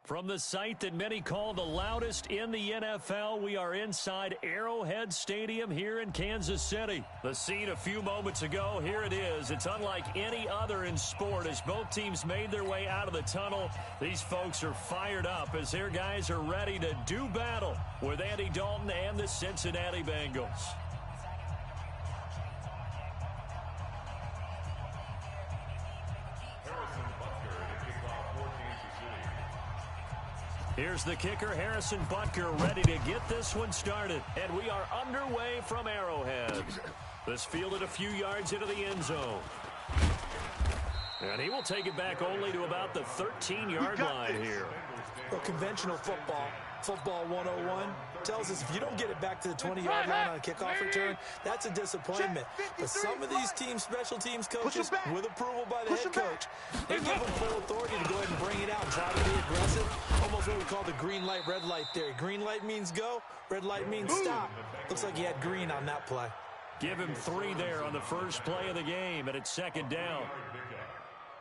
From the site that many call the loudest in the NFL, we are inside Arrowhead Stadium here in Kansas City. The scene a few moments ago, here it is. It's unlike any other in sport as both teams made their way out of the tunnel. These folks are fired up as their guys are ready to do battle with Andy Dalton and the Cincinnati Bengals. Here's the kicker, Harrison Butker, ready to get this one started. And we are underway from Arrowhead. This fielded a few yards into the end zone. And he will take it back only to about the 13-yard line here. Well, conventional football 101, tells us if you don't get it back to the 20-yard line on a kickoff return, that's a disappointment. But some of these special teams coaches, with approval by the head coach, they give them full authority to go ahead and bring it out and try to be aggressive. Almost what we call the green light, red light theory. Green light means go, red light means stop. Looks like he had green on that play. Give him 3 there on the first play of the game, and it's second down.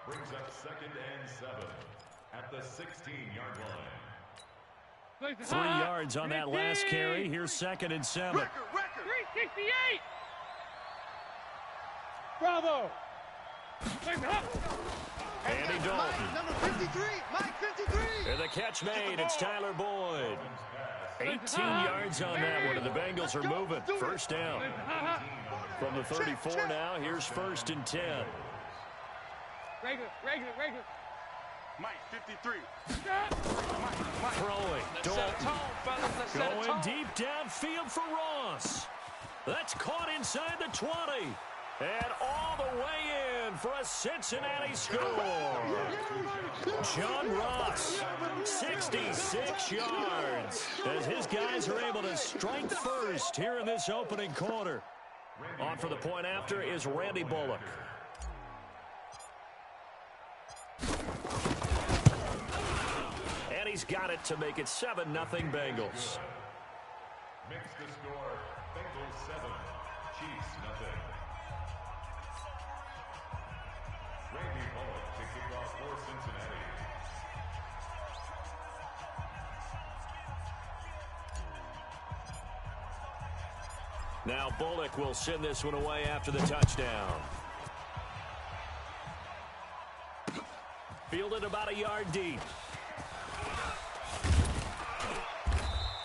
Brings up 2nd and 7 at the 16-yard line. 3 yards on that last carry. Here's 2nd and 7. 368. Bravo. Andy Dalton. Number 53. Mike 53. And the catch made. It's Tyler Boyd. 18 yards on that one, and the Bengals are moving. First down. From the 34 now, here's 1st and 10. Regular. Mike 53. Throwing. Dalton. Going deep downfield for Ross. That's caught inside the 20. And all the way in for a Cincinnati score. John Ross, 66 yards, as his guys are able to strike first here in this opening quarter. On for the point after is Randy Bullock. And he's got it to make it 7-0 Bengals. Makes the score Bengals 7, Chiefs nothing. Randy Bullock to kick off for Cincinnati. Now Bullock will send this one away after the touchdown. Fielded about a yard deep.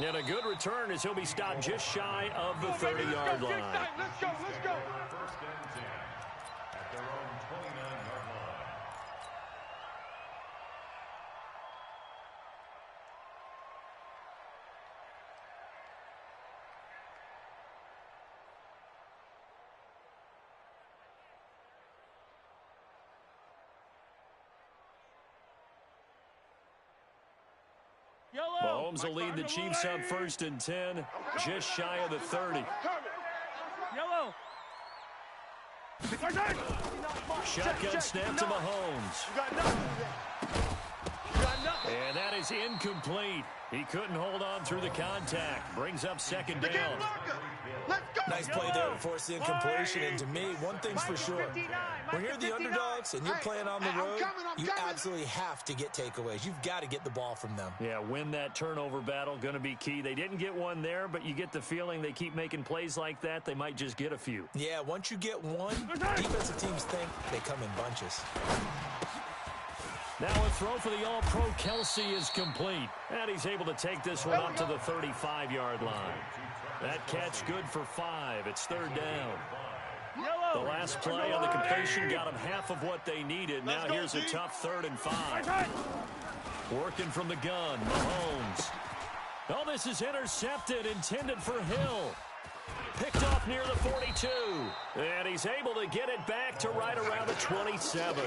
And a good return as he'll be stopped just shy of the 30-yard line. Let's go. 1st and 10 at their own 29-yard line. Mahomes will lead the Chiefs up 1st and 10, just shy of the 30. Yellow. Shotgun snap to Mahomes. And that is incomplete. He couldn't hold on through the contact. Brings up 2nd down. Nice play there to force the incompletion. And to me, one thing's for sure. When you're the underdogs and you're playing on the road, you absolutely have to get takeaways. You've got to get the ball from them. Yeah, win that turnover battle, going to be key. They didn't get one there, but you get the feeling they keep making plays like that, they might just get a few. Yeah, once you get one, defensive teams think they come in bunches. Now a throw for the All-Pro Kelsey is complete. And he's able to take this one up to the 35-yard line. That catch good for 5. It's 3rd down. The last play on the completion got them half of what they needed. Now here's a tough 3rd and 5. Working from the gun, Mahomes. Oh, this is intercepted, intended for Hill. Picked off near the 42. And he's able to get it back to right around the 27.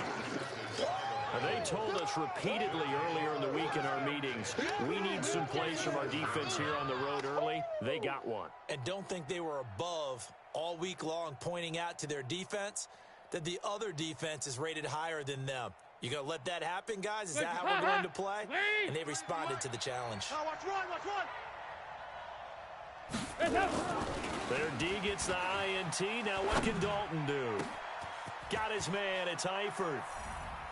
They told us repeatedly earlier in the week in our meetings, we need some plays from our defense here on the road early. They got one. And don't think they were above all week long pointing out to their defense that the other defense is rated higher than them. You going to let that happen, guys? Is that how we're going to play? And they responded to the challenge. Their D gets the INT. Now what can Dalton do? Got his man. It's Eifert.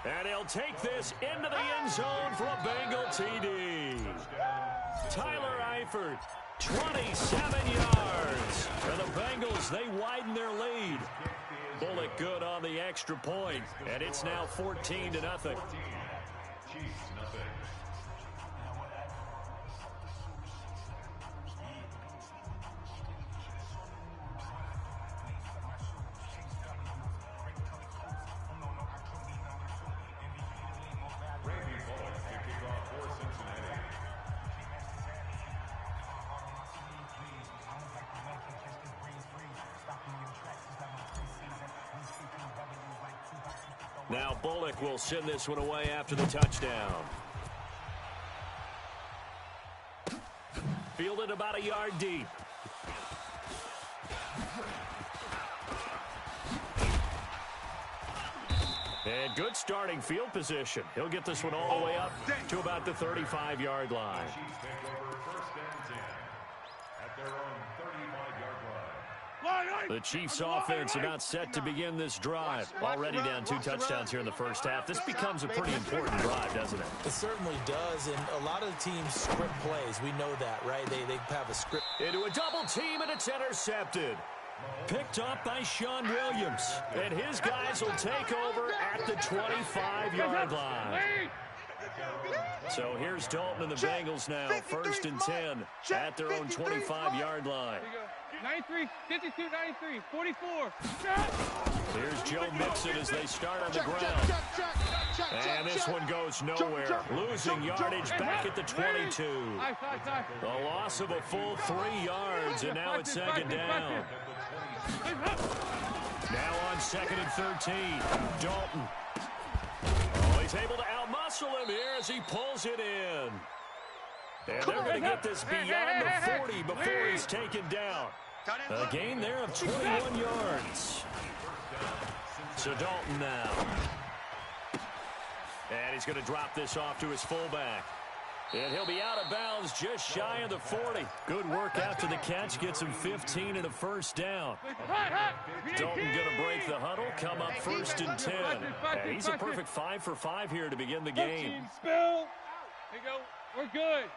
And he'll take this into the end zone for a Bengal TD. Tyler Eifert, 27 yards. And the Bengals, they widen their lead. Bullock good on the extra point, and it's now 14-0. Now Bullock will send this one away after the touchdown. Fielded about a yard deep. And good starting field position. He'll get this one all the way up to about the 35-yard line. The Chiefs offense about set to begin this drive. Already down 2 touchdowns here in the first half. This becomes a pretty important drive, doesn't it? It certainly does, and a lot of the teams script plays. We know that, right? They have a script. Into a double team, and it's intercepted. Picked up by Sean Williams. And his guys will take over at the 25-yard line. So here's Dalton and the Bengals now. 1st and 10 at their own 25-yard line. 93, 52, 93, 44. Here's Joe Mixon as they start on the ground. And this one goes nowhere. Losing yardage back at the 22. A loss of a full 3 yards, and now it's 2nd down. Now on 2nd and 13, Dalton. Oh, he's able to outmuscle him here as he pulls it in. And they're going to get this beyond the 40 before he's taken down. A gain there of 21 yards. So Dalton now. And he's going to drop this off to his fullback. And he'll be out of bounds just shy of the 40. Good work after the catch. Gets him 15 and a 1st down. Dalton going to break the huddle. Come up 1st and 10. And he's a perfect 5 for 5 here to begin the game. There you go. We're good.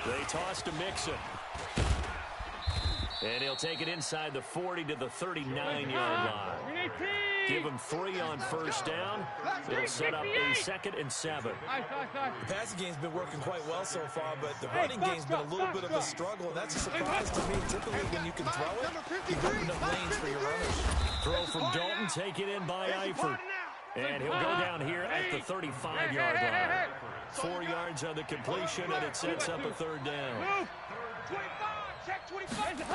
They toss to Mixon. And he'll take it inside the 40 to the 39-yard line. Give him 3 on 1st down. It'll set up a 2nd and 7. The passing game's been working quite well so far, but the running game's been a little bit of a struggle, and that's a surprise to me. Typically, when you can throw it, you open up lanes for your runners. Throw from Dalton, taken in by Eifert. And he'll go down here at the 35-yard line. 4 yards on the completion, and it sets up a 3rd down. 25, check 25.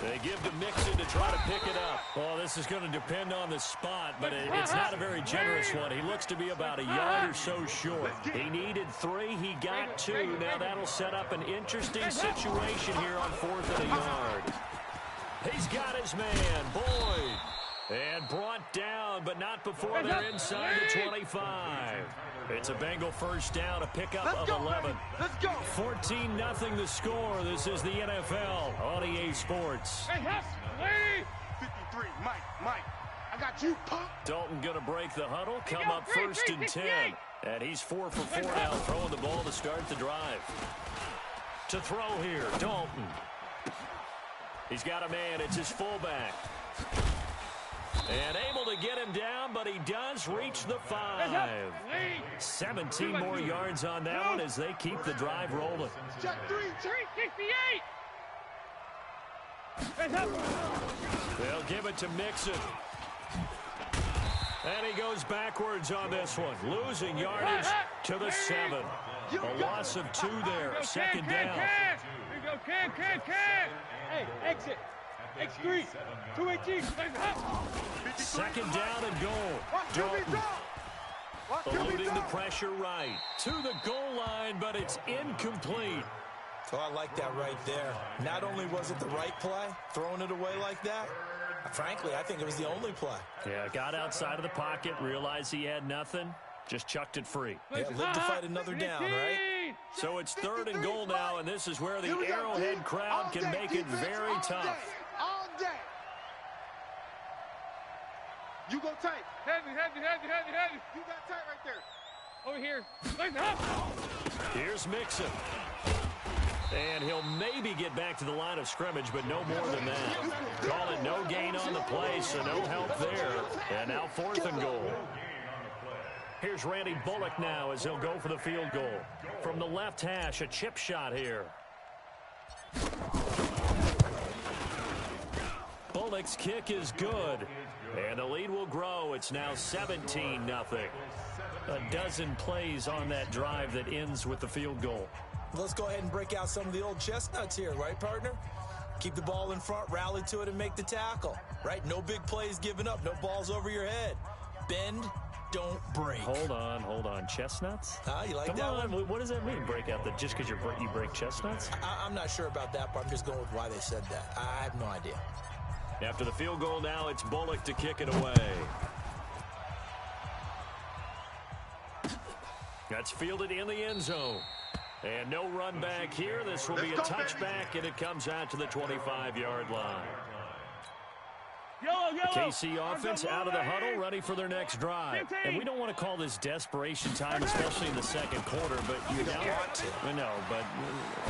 They give to Mixon to try to pick it up. Well, this is going to depend on the spot, but it's not a very generous one. He looks to be about a yard or so short. He needed 3. He got 2. Now that'll set up an interesting situation here on 4th and a yard. He's got his man, Boyd. And brought down, but not before they're inside the 25. It's a Bengal 1st down, a pickup of 11. Let's go. 14-0 the score. This is the NFL on EA Sports. 53, Mike, I got you, punk. Dalton going to break the huddle, come up 1st and 10. And he's 4 for 4 now, throwing the ball to start the drive. To throw here, Dalton. He's got a man, it's his fullback. And able to get him down, but he does reach the 5. 17 more yards on that one as they keep the drive rolling. Check 368. They'll give it to Mixon. And he goes backwards on this one, losing yardage to the 7. A loss of 2 there, 2nd down. Here you go, can. Hey, exit. X3, 218. 2nd down and goal. Dalton eluding the pressure right to the goal line, but it's incomplete. So I like that right there. Not only was it the right play, throwing it away like that, frankly, I think it was the only play. Yeah, got outside of the pocket, realized he had nothing, just chucked it free. Yeah, live to fight another down, right? So it's 3rd and goal now, and this is where the Arrowhead crowd can make it very tough. You go tight. Heavy. You got tight right there. Over here. Listen up. Here's Mixon. And he'll maybe get back to the line of scrimmage, but no more than that. Call it no gain on the play, so no help there. And now 4th and goal. Here's Randy Bullock now as he'll go for the field goal. From the left hash, a chip shot here. Bullock's kick is good. And the lead will grow. It's now 17-0. A dozen plays on that drive that ends with the field goal. Let's go ahead and break out some of the old chestnuts here, right, partner? Keep the ball in front, rally to it, and make the tackle, right? No big plays given up, no balls over your head. Bend, don't break. Hold on. Chestnuts? You like Come that on. one? What does that mean, break out? Just because you break chestnuts? I'm not sure about that, but I'm just going with why they said that. I have no idea. After the field goal now, it's Bullock to kick it away. That's fielded in the end zone. And no run back here. This will be a touchback, and it comes out to the 25-yard line. Yellow. KC offense out of the huddle, ready for their next drive. And we don't want to call this desperation time, especially in the second quarter, but you're down. No, but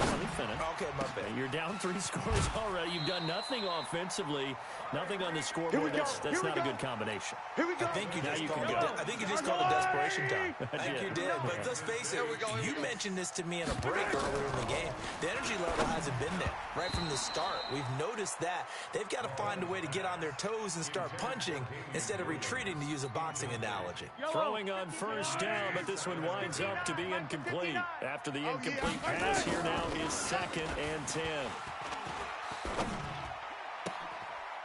let me finish. Okay, my bad. You're down 3 scores already. You've done nothing offensively, nothing on the scoreboard. That's not a good combination. Here we go. I think you just can called it desperation time. I think did. you did. But let's face it, you mentioned this to me in a break earlier in the game. The energy level hasn't been there right from the start. We've noticed that. They've got to find a way to get on their toes and start punching instead of retreating, to use a boxing analogy. Throwing on first down, but this one winds up to be incomplete. After the incomplete pass, here now is 2nd and 10.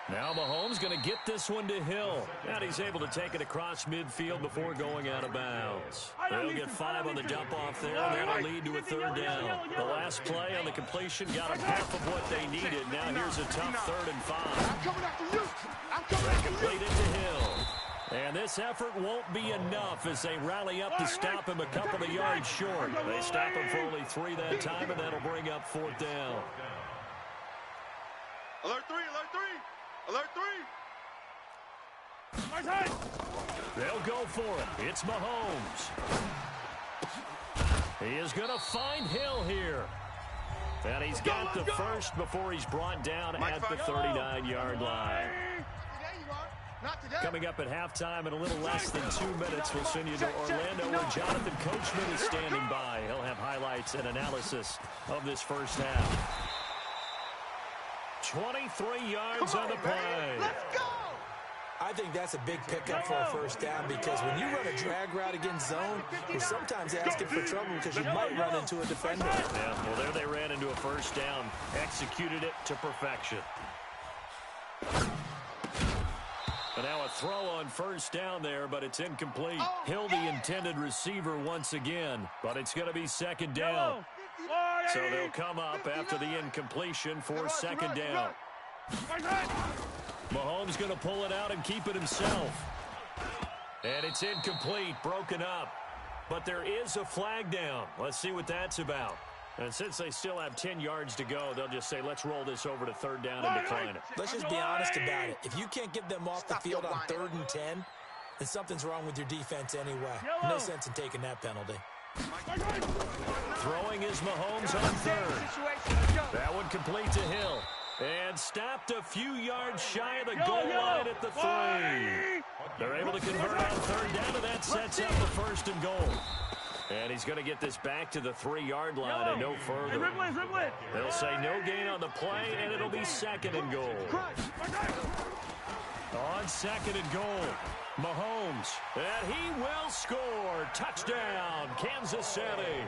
Now Mahomes going to get this one to Hill. And he's able to take it across midfield before going out of bounds. They'll get 5 on the dump off there, and that'll lead to a 3rd down. The last play on the completion got them half of what they needed. Now here's a tough 3rd and 5. I'm coming after you. I'm coming after you. Complete into Hill. And this effort won't be enough as they rally up to stop him a couple of yards short. They stop him for only 3 that time, and that'll bring up 4th down. Alert 3, alert 3. Alert 3! They'll go for it. It's Mahomes. He is going to find Hill here. And he's got the first before he's brought down at the 39-yard line. Coming up at halftime in a little less than 2 minutes, we'll send you to Orlando where Jonathan Coachman is standing by. He'll have highlights and analysis of this first half. 23 yards on the play. Let's go! I think that's a big pickup for a first down, because when you run a drag route against zone, you're sometimes asking for trouble because you might run into a defender. Yeah, well, there they ran into a first down, executed it to perfection. And now a throw on first down there, but it's incomplete. Hill, the intended receiver once again, but it's going to be 2nd down. So they'll come up after the incompletion for 2nd down. Mahomes going to pull it out and keep it himself. And it's incomplete, broken up. But there is a flag down. Let's see what that's about. And since they still have 10 yards to go, they'll just say, let's roll this over to 3rd down and decline it. Let's just be honest about it. If you can't get them off the field on 3rd and 10, then something's wrong with your defense anyway. No sense in taking that penalty. Throwing is Mahomes on 3rd. That one complete to Hill. And stopped a few yards shy of the goal line at the 3. They're able to convert on 3rd down, and that sets up the 1st and goal. And he's going to get this back to the 3-yard line and no further. They'll say no gain on the play, and it'll be 2nd and goal. On 2nd and goal, Mahomes, and he will score. Touchdown, Kansas City.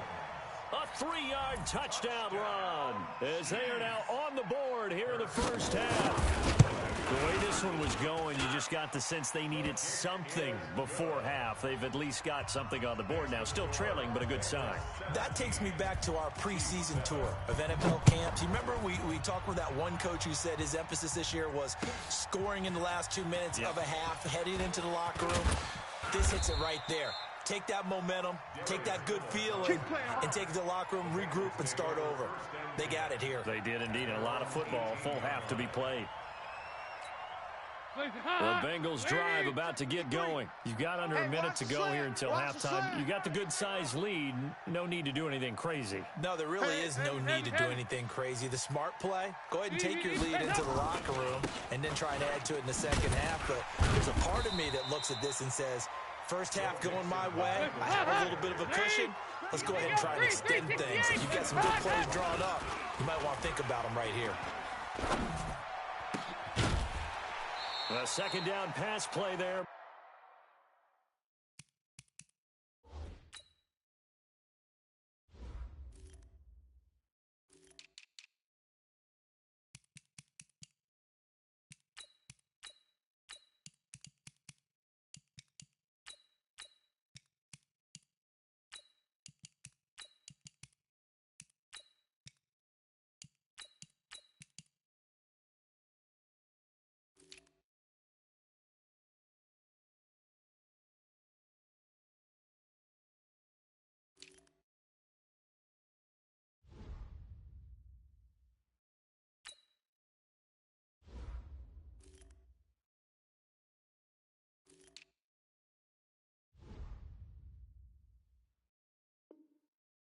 A 3-yard touchdown run as they are now on the board here in the first half. The way this one was going, you just got the sense they needed something before half. They've at least got something on the board now. Still trailing, but a good sign. That takes me back to our preseason tour of NFL camps. You remember we talked with that one coach who said his emphasis this year was scoring in the last 2 minutes of a half, heading into the locker room. This hits it right there. Take that momentum, take that good feeling, and take it to the locker room, regroup, and start over. They got it here. They did indeed. And a lot of football, full half to be played. The Bengals drive about to get going. You've got under a minute to go here until halftime. You got the good-sized lead. No need to do anything crazy. No, there really is no need to do anything crazy. The smart play, go ahead and take your lead into the locker room and then try and add to it in the second half. But there's a part of me that looks at this and says, first half going my way, I have a little bit of a cushion. Let's go ahead and try and extend things. If you've got some good plays drawn up, you might want to think about them right here. A second down pass play there.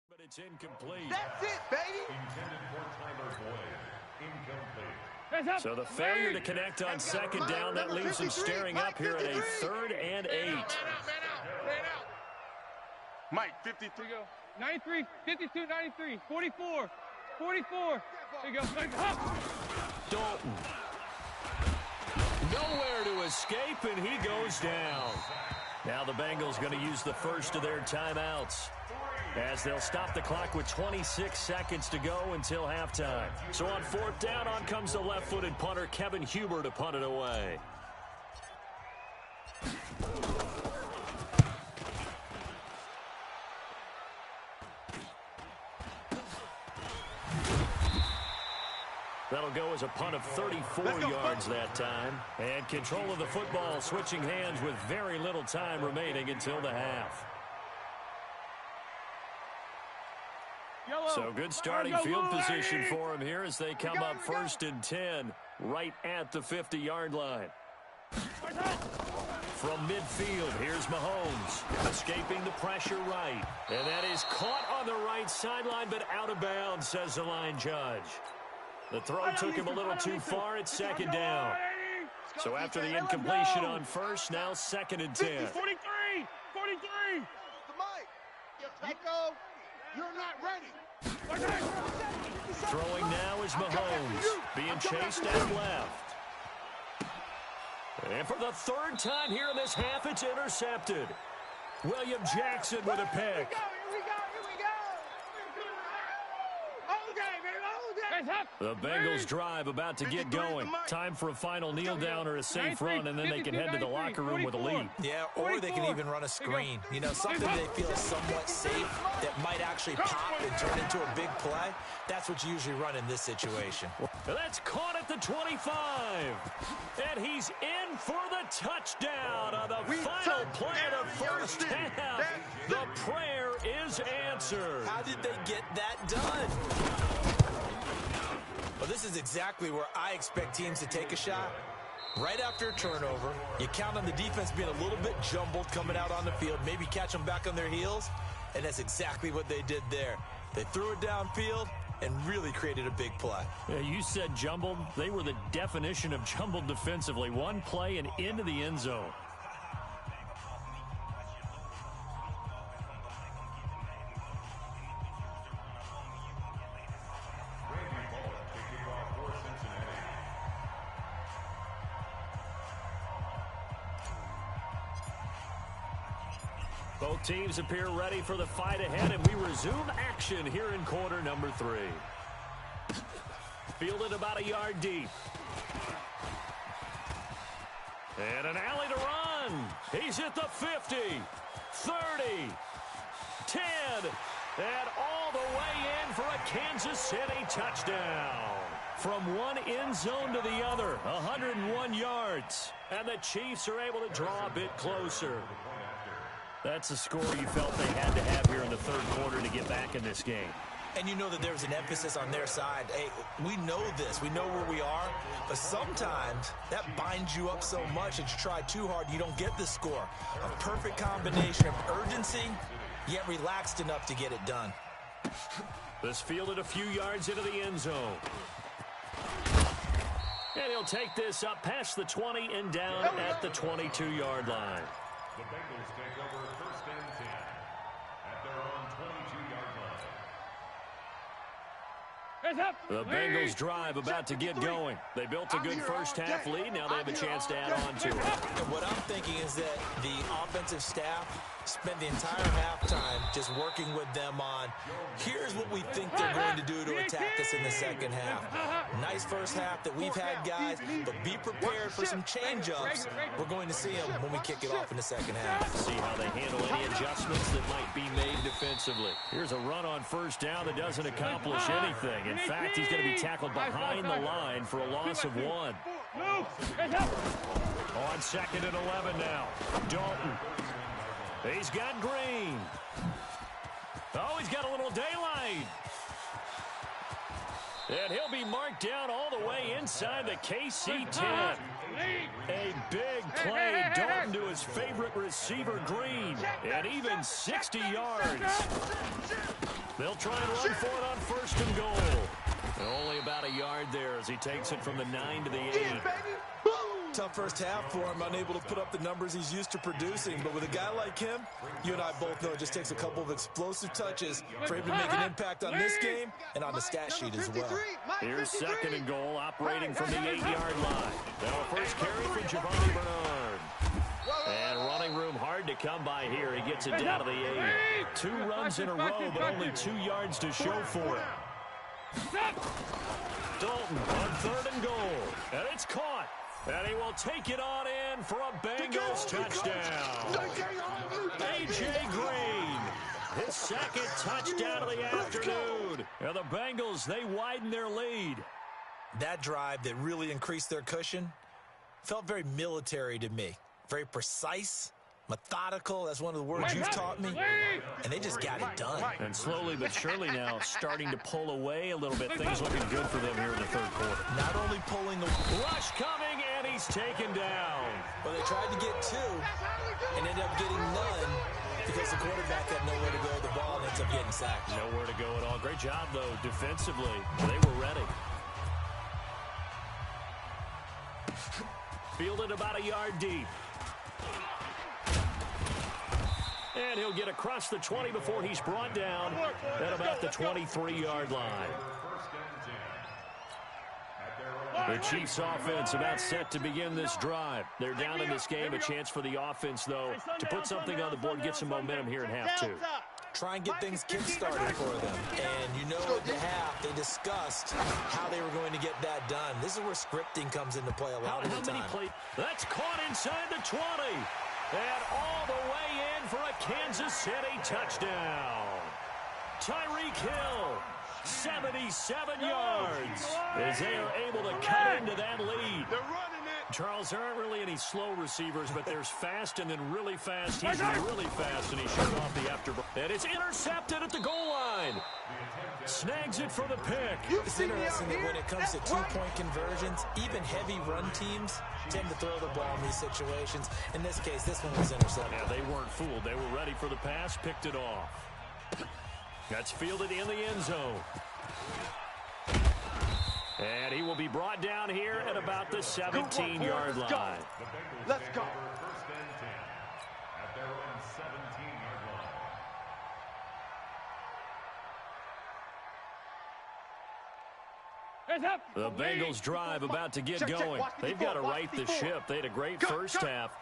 But it's incomplete. That's it, baby. Intended for Tyler Boyd. Incomplete. So the failure to connect on second down, that leaves them staring up here at a 3rd and 8. Man out. Mike, 53. 93, 52, 93, 44, 44. There you go. Dalton. Nowhere to escape, and he goes down. Now the Bengals going to use the first of their timeouts, as they'll stop the clock with 26 seconds to go until halftime. So on 4th down, on comes the left-footed punter, Kevin Huber, to punt it away. That'll go as a punt of 34 yards that time. And control of the football switching hands with very little time remaining until the half. So good starting field position for him here as they come up 1st and 10 right at the 50-yard line. From midfield, here's Mahomes, escaping the pressure right. And that is caught on the right sideline, but out of bounds, says the line judge. The throw took him a little too far. It's 2nd down. So after the incompletion on 1st, now 2nd and 10. 43. Echo, you're not ready. Throwing now is Mahomes, being chased out left. And for the 3rd time here in this half, it's intercepted. William Jackson with a pick. Here we go. The Bengals drive about to get going. Time for a final kneel down or a safe run, and then they can head to the locker room with a lead. Yeah, or they can even run a screen. You know, something they feel is somewhat safe that might actually pop and turn into a big play. That's what you usually run in this situation. That's caught at the 25. And he's in for the touchdown on the final play of the 1st half. The prayer is answered. How did they get that done? Well, this is exactly where I expect teams to take a shot. Right after a turnover, you count on the defense being a little bit jumbled coming out on the field, maybe catch them back on their heels, and that's exactly what they did there. They threw it downfield and really created a big play. Yeah, you said jumbled. They were the definition of jumbled defensively. One play and into the end zone. Both teams appear ready for the fight ahead, and we resume action here in quarter number 3. Fielded about a yard deep. And an alley to run. He's at the 50, 30, 10, and all the way in for a Kansas City touchdown. From one end zone to the other, 101 yards. And the Chiefs are able to draw a bit closer. That's the score you felt they had to have here in the 3rd quarter to get back in this game. And you know that there's an emphasis on their side. Hey, we know this. We know where we are. But sometimes that binds you up so much that you try too hard, you don't get the score. A perfect combination of urgency, yet relaxed enough to get it done. This fielded a few yards into the end zone. And he'll take this up past the 20 and down at the 22-yard line. The Bengals take over 1st and 10 at their own 22-yard line. The Bengals drive about to get going. They built a good first-half lead. Now they have a chance to add on to it. And what I'm thinking is that the offensive staff spent the entire halftime just working with them on, here's what we think they're going to do to attack us in the second half. Nice first half that we've had, guys, but be prepared for some change-ups. We're going to see them when we kick it off in the second half. See how they handle any adjustments that might be made defensively. Here's a run on first down that doesn't accomplish anything. In fact, he's going to be tackled behind the line for a loss of 1. On 2nd and 11 now. Dalton. He's got Green. Oh, he's got a little daylight. And he'll be marked down all the way inside the KC 10. A big play. Dalton to his favorite receiver, Green. And even 60 yards. They'll try and run for it on 1st and goal. And only about a yard there as he takes it from the 9 to the 8. Tough first half for him, unable to put up the numbers he's used to producing. But with a guy like him, you and I both know it just takes a couple of explosive touches for him to make an impact on this game and on the stat sheet as well. Here's 2nd and goal, operating from the 8-yard line. Now a first carry for Giovanni Bernard. And running room hard to come by here. He gets it down to the 8. 2 runs in a row, but only 2 yards to show for it. Dalton on 3rd and goal. And it's caught. And he will take it on in for a Bengals touchdown. A.J. Green, his 2nd touchdown of the afternoon. And the Bengals, they widen their lead. That drive that really increased their cushion felt very military to me. Very precise, methodical. That's one of the words you've taught me. And they just got it done. And slowly but surely now starting to pull away a little bit. Things looking good for them here in the 3rd quarter. Not only pulling the rush coming, and he's taken down. Well, they tried to get 2 and ended up getting none because the quarterback had nowhere to go with the ball and ends up getting sacked. Nowhere to go at all. Great job, though, defensively. They were ready. Fielded about a yard deep. And he'll get across the 20 before he's brought down at about the 23-yard line. The Chiefs offense about set to begin this drive. They're down in this game. A chance for the offense, though, to put something on the board, get some momentum here in half 2. Try and get things kick-started for them. And you know at the half, they discussed how they were going to get that done. This is where scripting comes into play a lot of the time. That's caught inside the 20. And all the way in for a Kansas City touchdown. Tyreek Hill, 77 yards, as they are able to cut into that lead. They're running it. Charles, there aren't really any slow receivers, but there's fast and then really fast. He's really fast, and he shut off the afterball. And it's intercepted at the goal line. Snags it for the pick. It's interesting that when it comes to 2-point conversions, even heavy run teams tend to throw the ball in these situations. In this case, this one was intercepted. Yeah, they weren't fooled. They were ready for the pass, picked it off. That's fielded in the end zone. And he will be brought down here at about the 17-yard line. Let's go. 1st and 10 at their own 17-yard line. The Bengals drive about to get going. They've got to right the ship. They had a great first half,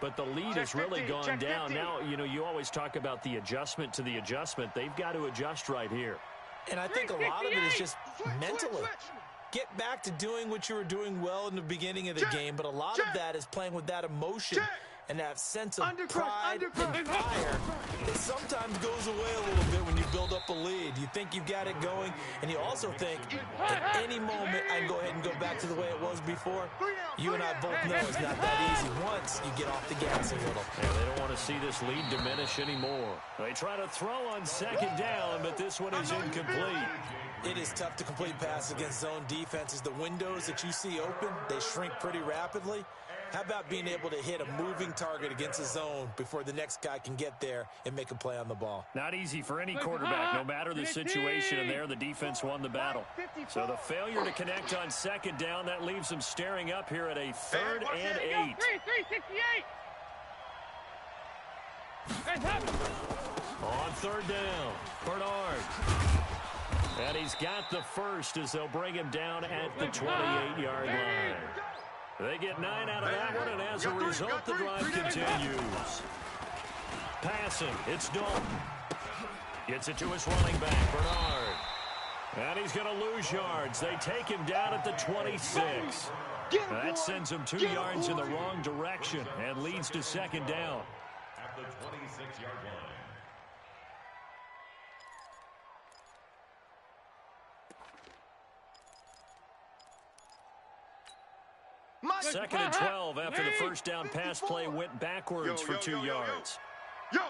but the lead has really gone down. Now, you know, you always talk about the adjustment to the adjustment. They've got to adjust right here. And I think a lot of it is just mentally. Get back to doing what you were doing well in the beginning of the game, but a lot of that is playing with that emotion and that sense of pride and fire that sometimes goes away a little bit when you build up a lead. You think you've got it going, and you also think at any moment I can go ahead and go back to the way it was before. You and I both know it's not that easy once you get off the gas a little. Yeah, they don't want want to see this lead diminish anymore. They try to throw on second down, but this one is incomplete. It is tough to complete passes against zone defenses. The windows that you see open, they shrink pretty rapidly. How about being able to hit a moving target against a zone before the next guy can get there and make a play on the ball? Not easy for any quarterback, no matter the situation, and there the defense won the battle. So the failure to connect on second down, that leaves them staring up here at a 3rd and 8. 368. On 3rd down, Bernard. And he's got the first as they'll bring him down at the 28-yard line. They get 9 out of that one, and as a result, the drive continues. Passing, it's Dalton. Gets it to his running back, Bernard. And he's going to lose yards. They take him down at the 26. That sends him 2 yards in the wrong direction and leads to 2nd down. At the 26-yard line. Second and 12 after the first down pass play went backwards for 2 yards. Yo!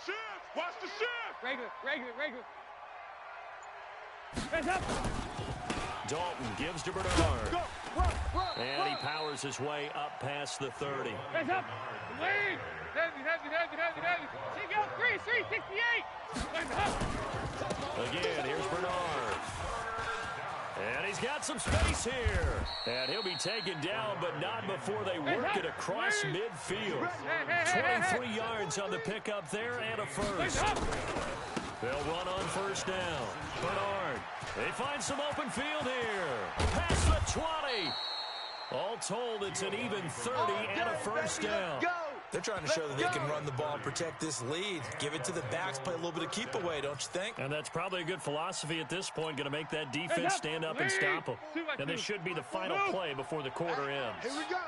Shift! Watch the shift! Regular. Hands up. Dalton gives to Bernard. And he powers his way up past the 30. Hands up. Lead. Heavy. Take out 368. Hands up. Again, here's Bernard. And he's got some space here. And he'll be taken down, but not before they work it across midfield. 23 yards on the pickup there and a first. They'll run on 1st down. Bernard. They find some open field here. Past the 20. All told, it's an even 30 and a first down. They're trying to show that they can run the ball and protect this lead. Give it to the backs, play a little bit of keep away, don't you think? And that's probably a good philosophy at this point, going to make that defense stand up and stop them. And this should be the final play before the quarter ends. Here we go.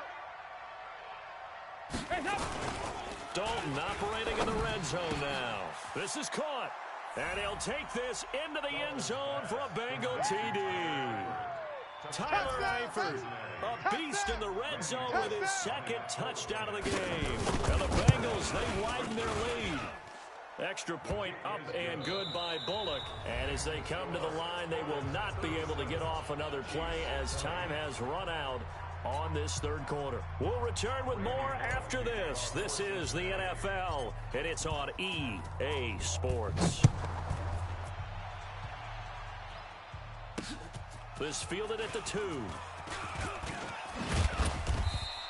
Dalton operating in the red zone now. This is caught. And he'll take this into the end zone for a Bengal TD. Tyler Eifert, a beast in the red zone with his 2nd touchdown of the game. And the Bengals, they widen their lead. Extra point up and good by Bullock. And as they come to the line, they will not be able to get off another play as time has run out on this 3rd quarter. We'll return with more after this. This is the NFL, and it's on EA Sports. This fielded at the 2.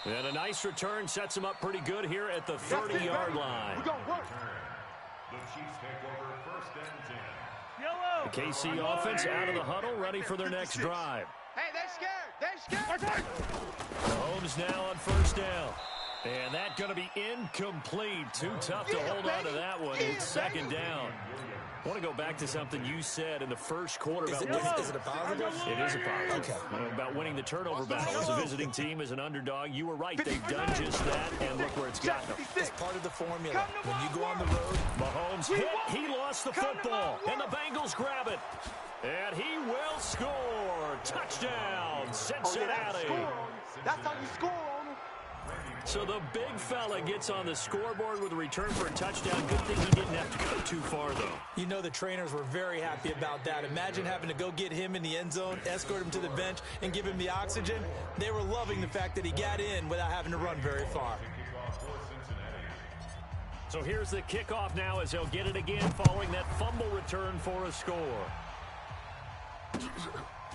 And a nice return sets him up pretty good here at the 30-yard line. We're gonna work. The Chiefs take over 1st and 10. Yellow. The KC offense out of the huddle, ready for their next drive. Hey, they're scared. Mahomes now on 1st down. And that's going to be incomplete. Too tough to hold on to that one. It's 2nd down. I want to go back to something you said in the 1st quarter about winning. Is it a positive? It is a positive. Okay. About winning the turnover battle as a visiting team, as an underdog. You were right. They've done just that, and look where it's gotten them. It's part of the formula. When you go on the road, Mahomes hit. He lost the football, and the Bengals grab it. And he will score. Touchdown, Cincinnati. That's how you score on them. So the big fella gets on the scoreboard with a return for a touchdown. Good thing he didn't have to go too far, though. you know the trainers were very happy about that. Imagine having to go get him in the end zone, escort him to the bench, and give him the oxygen. They were loving the fact that he got in without having to run very far. So here's the kickoff now as they'll get it again following that fumble return for a score.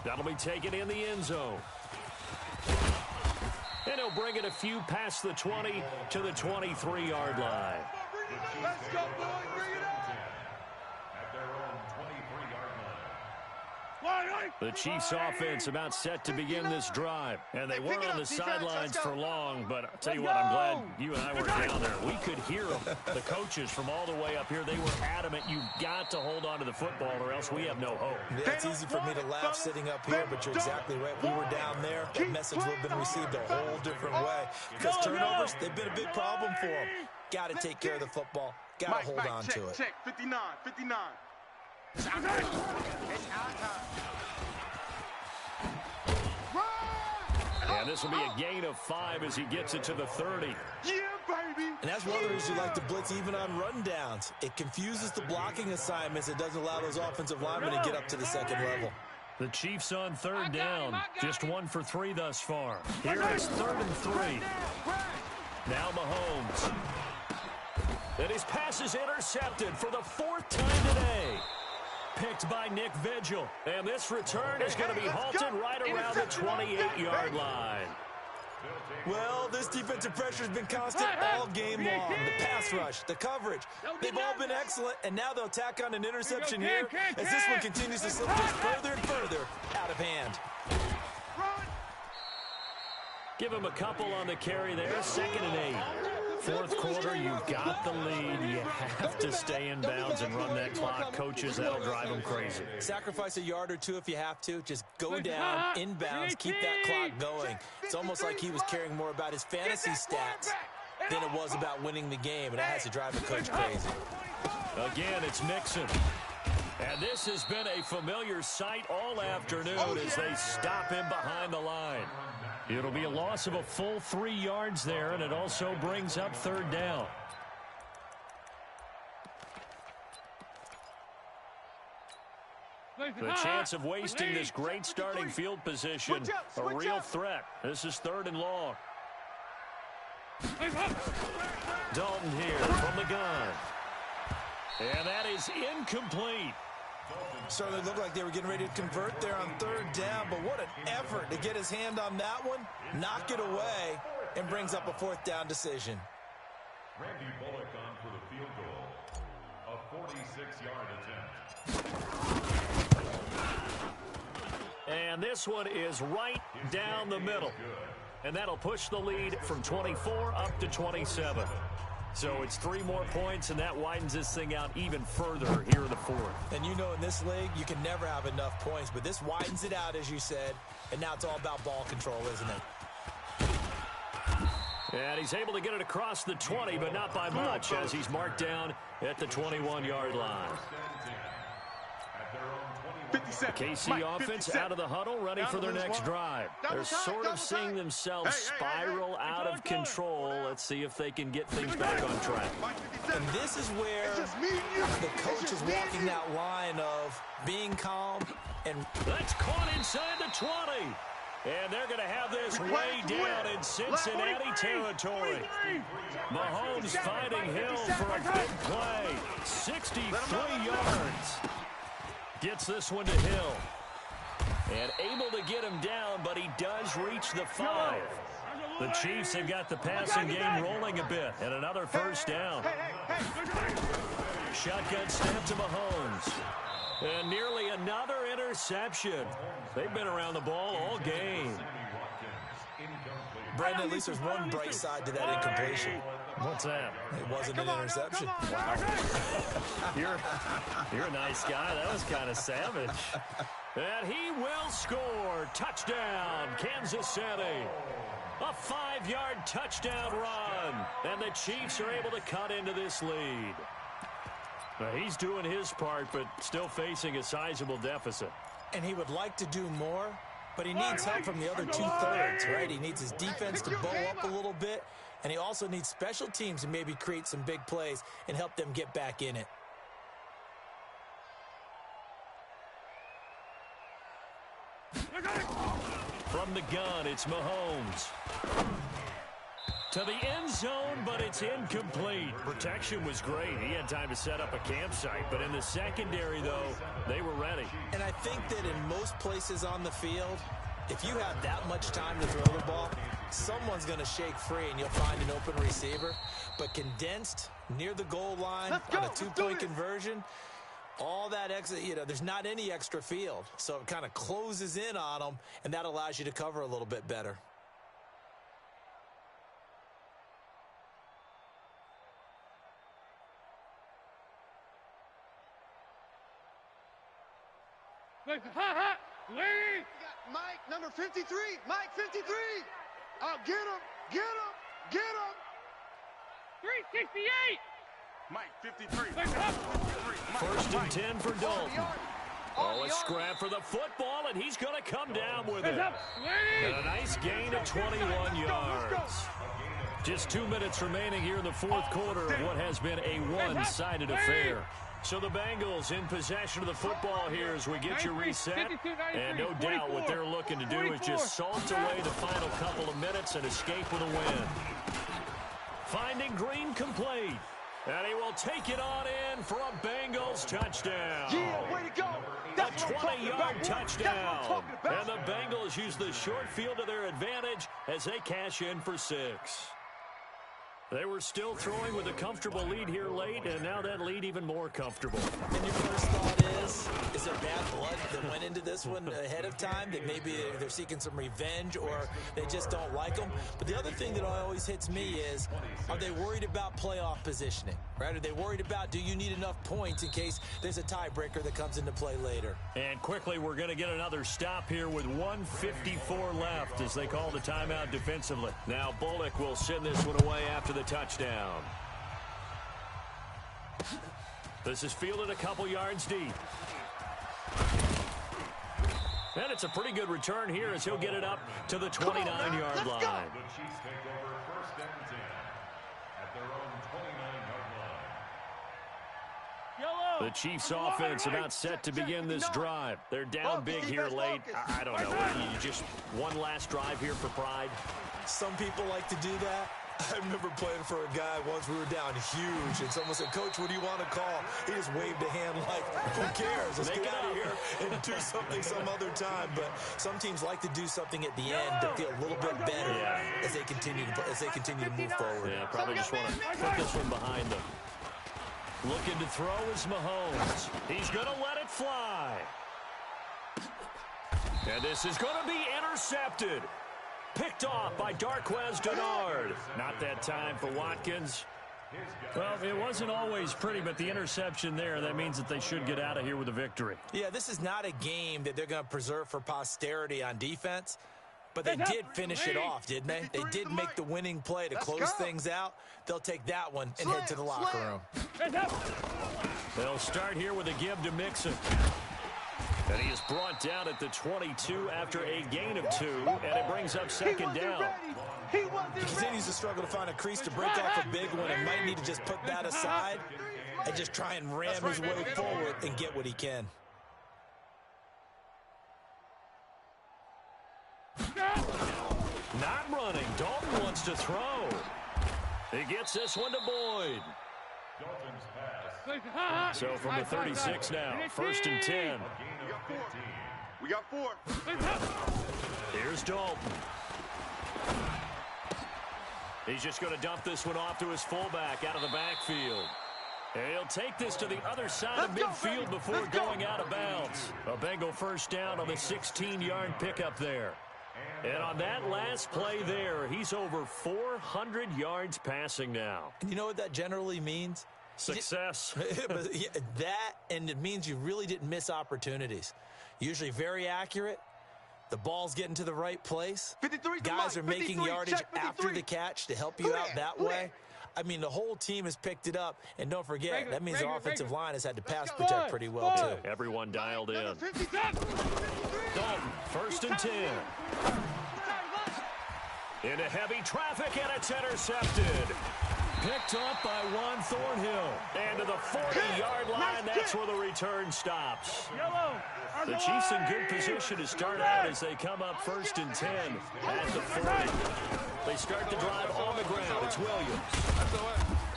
That'll be taken in the end zone. And he'll bring it a few past the 20 to the 23-yard line. Let's go, boy. Bring it up. At their own 23-yard line. The Chiefs offense about set to begin this drive. And they weren't on the sidelines for long, but I'll tell you what, I'm glad you and I weren't down there. We could hear them. The coaches from all the way up here, they were adamant, you've got to hold on to the football or else we have no hope. Yeah, it's easy for me to laugh sitting up here, but you're exactly right. We were down there. That message would have been received a whole different way. Because turnovers, they've been a big problem for them. Got to take care of the football. Got to hold on to it. Check, 59. It's our time. And this will be a gain of 5 as he gets it to the 30. Yeah, baby. And that's one of the reasons you like to blitz even on rundowns. It confuses the blocking assignments. It doesn't allow those offensive linemen to get up to the second level. The Chiefs on third down. Just 1 for 3 thus far. Here it's 3rd and 3. Now Mahomes. And his pass is intercepted for the 4th time today. Picked by Nick Vigil. And this return is going to be halted right around the 28-yard line. Well, this defensive pressure has been constant all game long. The pass rush, the coverage, they've all been excellent, and now they'll tack on an interception here as this one continues to slip just further and further out of hand. Give him a couple on the carry there. 2nd and 8. 4th quarter, you've got the lead. You have to stay in bounds and run that clock. Coaches, that'll drive them crazy. Sacrifice a yard or two if you have to. Just go down, inbounds, keep that clock going. It's almost like he was caring more about his fantasy stats than it was about winning the game, and that has to drive the coach crazy. Again, it's Mixon. And this has been a familiar sight all afternoon as they stop him behind the line. It'll be a loss of a full 3 yards there, and it also brings up 3rd down. The chance of wasting this great starting field position, a real threat. This is 3rd and long. Dalton here from the gun. And that is incomplete. Certainly looked like they were getting ready to convert there on 3rd down, but what an effort to get his hand on that one, knock it away, and brings up a 4th down decision. Randy Bullock on for the field goal. A 46-yard attempt. And this one is right down the middle. And that'll push the lead from 24 up to 27. So it's 3 more points, and that widens this thing out even further here in the 4th. And you know in this league, you can never have enough points, but this widens it out, as you said, and now it's all about ball control, isn't it? And he's able to get it across the 20, but not by much, as he's marked down at the 21-yard line. The KC offense out of the huddle, ready for their next drive. They're sort of seeing themselves spiral out of control. Let's see if they can get things back on track. And this is where the coach is walking that line of being calm and... That's caught inside the 20. And they're going to have this way down in Cincinnati territory. Mahomes finding Hill for a big play. 63 yards. Gets this one to Hill. And able to get him down, but he does reach the 5. The Chiefs have got the passing game rolling a bit. And another 1st down. Shotgun snap to Mahomes. And nearly another interception. They've been around the ball all game. Brandon, at least there's one bright side to that incompletion. What's that? It wasn't an interception. Wow. You're a nice guy. That was kind of savage. And he will score. Touchdown, Kansas City. A 5-yard touchdown run. And the Chiefs are able to cut into this lead. Now, he's doing his part, but still facing a sizable deficit. And he would like to do more, but he needs help from the other 2/3, right? He needs his defense to bow up a little bit, and he also needs special teams to maybe create some big plays and help them get back in it. From the gun, it's Mahomes. To the end zone, but it's incomplete. Protection was great. He had time to set up a campsite, but in the secondary, though, they were ready. And I think that in most places on the field, if you have that much time to throw the ball, someone's going to shake free and you'll find an open receiver. But condensed near the goal line on a 2-point conversion, all that extra, there's not any extra field. So it kind of closes in on them, and that allows you to cover a little bit better. Mike, number 53. Mike, 53. Get him. Get him. Get him. 368. Mike, 53. 1st and 10 for Dalton. Oh, a scrap for the football, and he's going to come down with it. And a nice gain of 21 yards. Just 2 minutes remaining here in the fourth quarter of what has been a one-sided affair. So the Bengals in possession of the football here as we get you reset. And no doubt what they're looking to do is just salt away the final couple of minutes and escape with a win. Finding Green complete. And he will take it on in for a Bengals touchdown. Yeah, way to go. That's a 20-yard touchdown. And the Bengals use the short field to their advantage as they cash in for 6. They were still throwing with a comfortable lead here late, and now that lead even more comfortable. And your first thought is there bad blood that went into this one ahead of time, that maybe they're seeking some revenge or they just don't like them? But the other thing that always hits me is, are they worried about playoff positioning, right? Are they worried about, do you need enough points in case there's a tiebreaker that comes into play later? And quickly, we're going to get another stop here with 1:54 left as they call the timeout defensively. Now Bullock will send this one away after the touchdown. This is fielded a couple yards deep. And it's a pretty good return here as he'll get it up to the 29-yard line. The Chiefs take over first and 10 at their own 29-yard line. The Chiefs offense about set to begin this drive. They're down big here late. I don't know. You just one last drive here for pride? Some people like to do that. I remember playing for a guy once. We were down huge, and someone said, "Coach, what do you want to call?" He just waved a hand like, "Who cares? Let's get out of here and do something some other time." But some teams like to do something at the end to feel a little bit better as they continue to move forward. Yeah, probably just want to put this one behind them. Looking to throw is Mahomes. He's going to let it fly. And this is going to be intercepted. Picked off by Darquez Denard. Not that time for Watkins. Well, it wasn't always pretty, but the interception there, that means that they should get out of here with a victory. Yeah, this is not a game that they're going to preserve for posterity on defense, but they did finish it off, didn't they? They did make the winning play to close things out. They'll take that one and head to the locker room. They'll start here with a give to Mixon. And he is brought down at the 22 after a gain of 2, and it brings up second down. He continues to struggle to find a crease to break off a big one and might need to just put that aside and just try and ram his way forward and get what he can. Not running. Dalton wants to throw. He gets this one to Boyd. Dalton's pass. So from the 36 now, first and 10. We got 4. Here's Dalton. He's just going to dump this one off to his fullback out of the backfield. And he'll take this to the other side of midfield before going out of bounds. A Bengal first down on the 16-yard pickup there. And on that last play there, he's over 400 yards passing now. You know what that generally means? Success. That, and it means you really didn't miss opportunities. Usually very accurate. The ball's getting to the right place. Guys are making yardage after the catch to help you out that way. I mean, the whole team has picked it up. And don't forget, that means the offensive line has had to pass protect pretty well, too. Everyone dialed in. Dalton, first and 10. Into heavy traffic, and it's intercepted. Picked up by Juan Thornhill. And to the 40-yard line, that's where the return stops. The Chiefs in good position to start out as they come up first and 10 at the 40. They start the drive on the ground. It's Williams.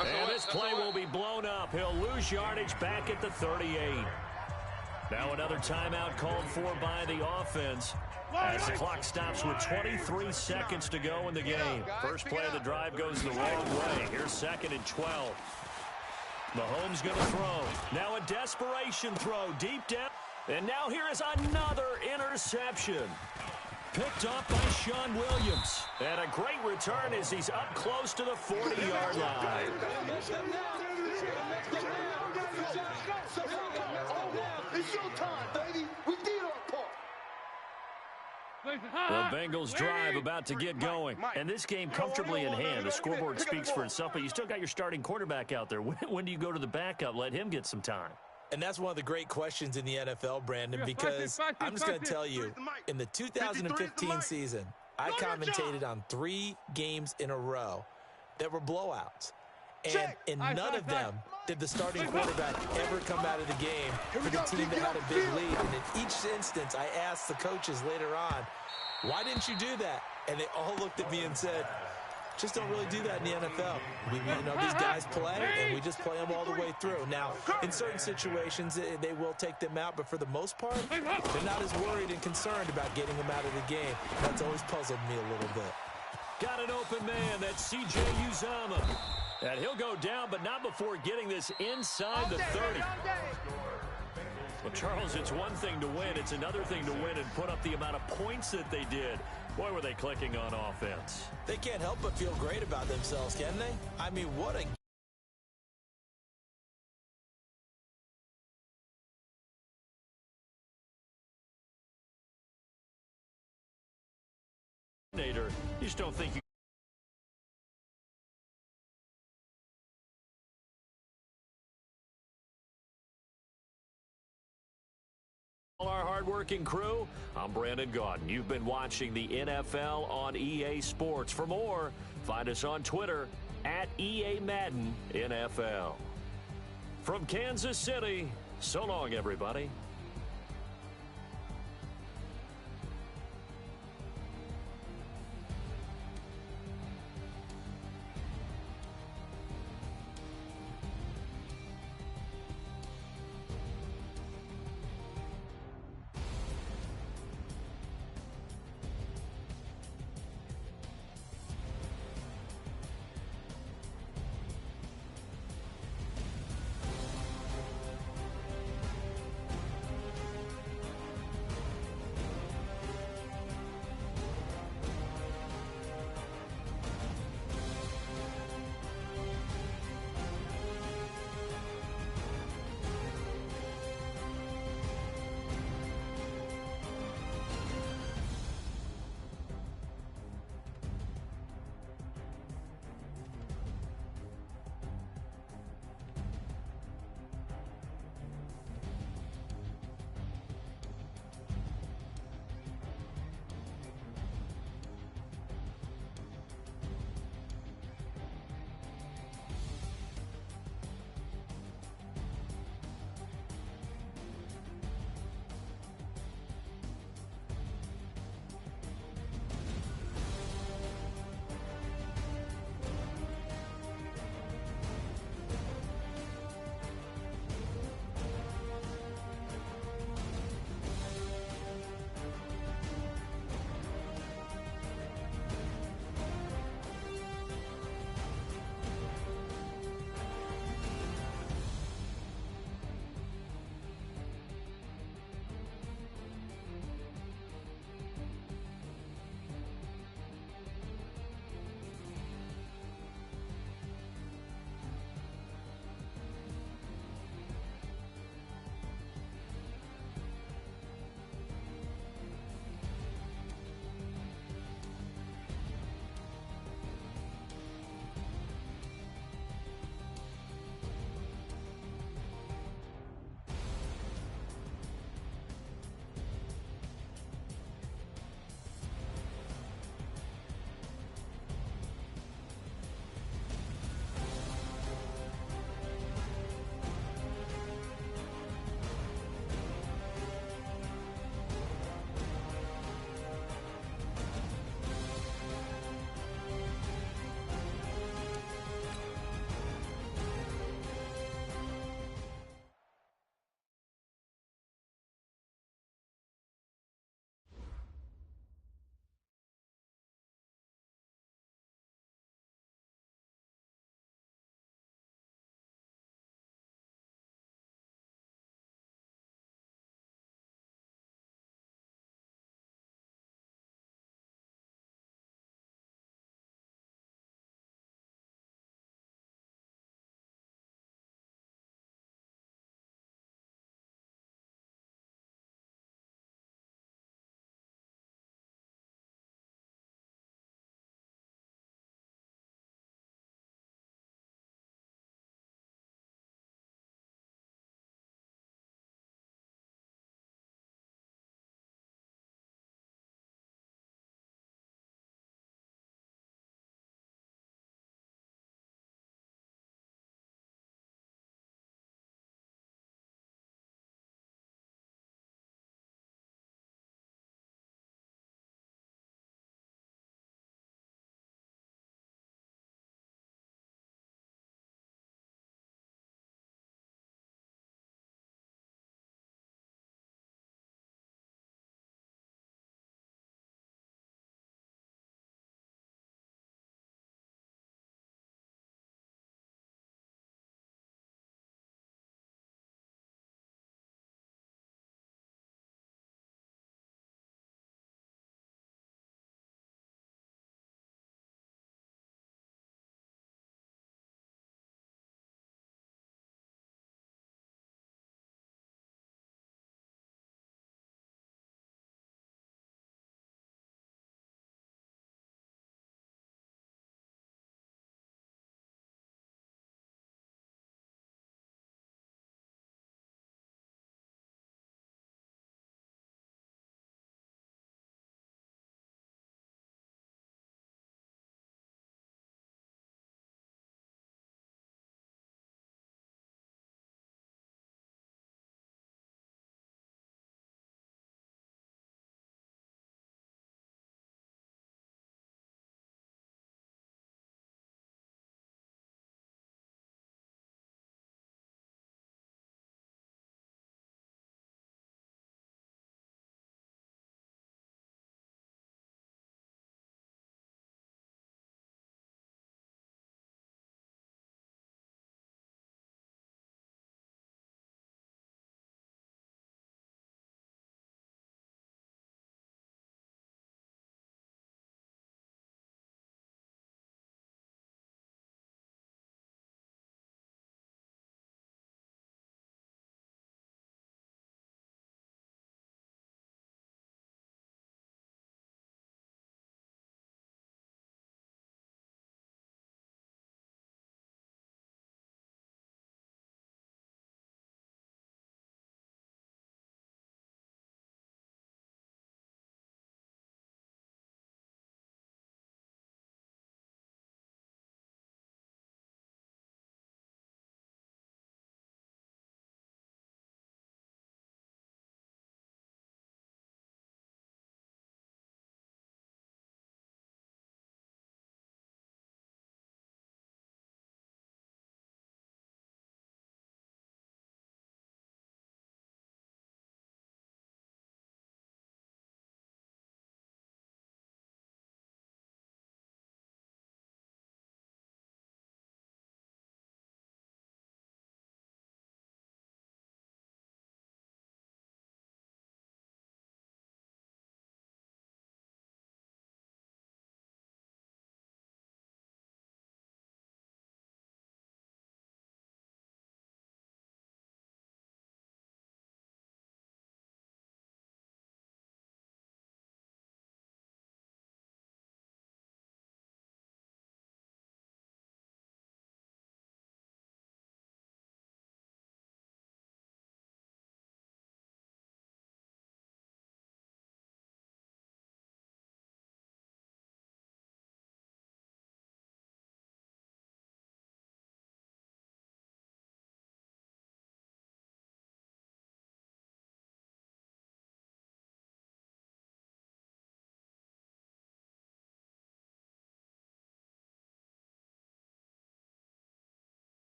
And this play will be blown up. He'll lose yardage back at the 38. Now another timeout called for by the offense as the clock stops with 23 seconds to go in the game. First play of the drive goes the wrong way. Here's second and 12. Mahomes going to throw. Now a desperation throw deep down. And now here is another interception. Picked up by Sean Williams. And a great return as he's up close to the 40-yard line. It's your time, baby. We did our part. The Bengals drive about to get going. And this game comfortably in hand. The scoreboard speaks for itself, but you still got your starting quarterback out there. When do you go to the backup? Let him get some time. And that's one of the great questions in the NFL, Brandon, because I'm just going to tell you, in the 2015 season, I commentated on 3 games in a row that were blowouts. And in none of them did the starting quarterback ever come out of the game for the team that had a big lead. And in each instance, I asked the coaches later on, why didn't you do that? And they all looked at me and said, just don't really do that in the NFL. These guys play, and we just play them all the way through. Now, in certain situations, they will take them out, but for the most part, they're not as worried and concerned about getting them out of the game. That's always puzzled me a little bit. Got an open man. That's C.J. Uzomah. And he'll go down, but not before getting this inside the 30. Well, Charles, it's one thing to win. It's another thing to win and put up the amount of points that they did. Boy, were they clicking on offense. They can't help but feel great about themselves, can they? I mean, what a... You just don't think you... Our hardworking crew, I'm Brandon Gaudin. You've been watching the NFL on EA Sports. For more, find us on Twitter at EA Madden NFL. From Kansas City, so long, everybody.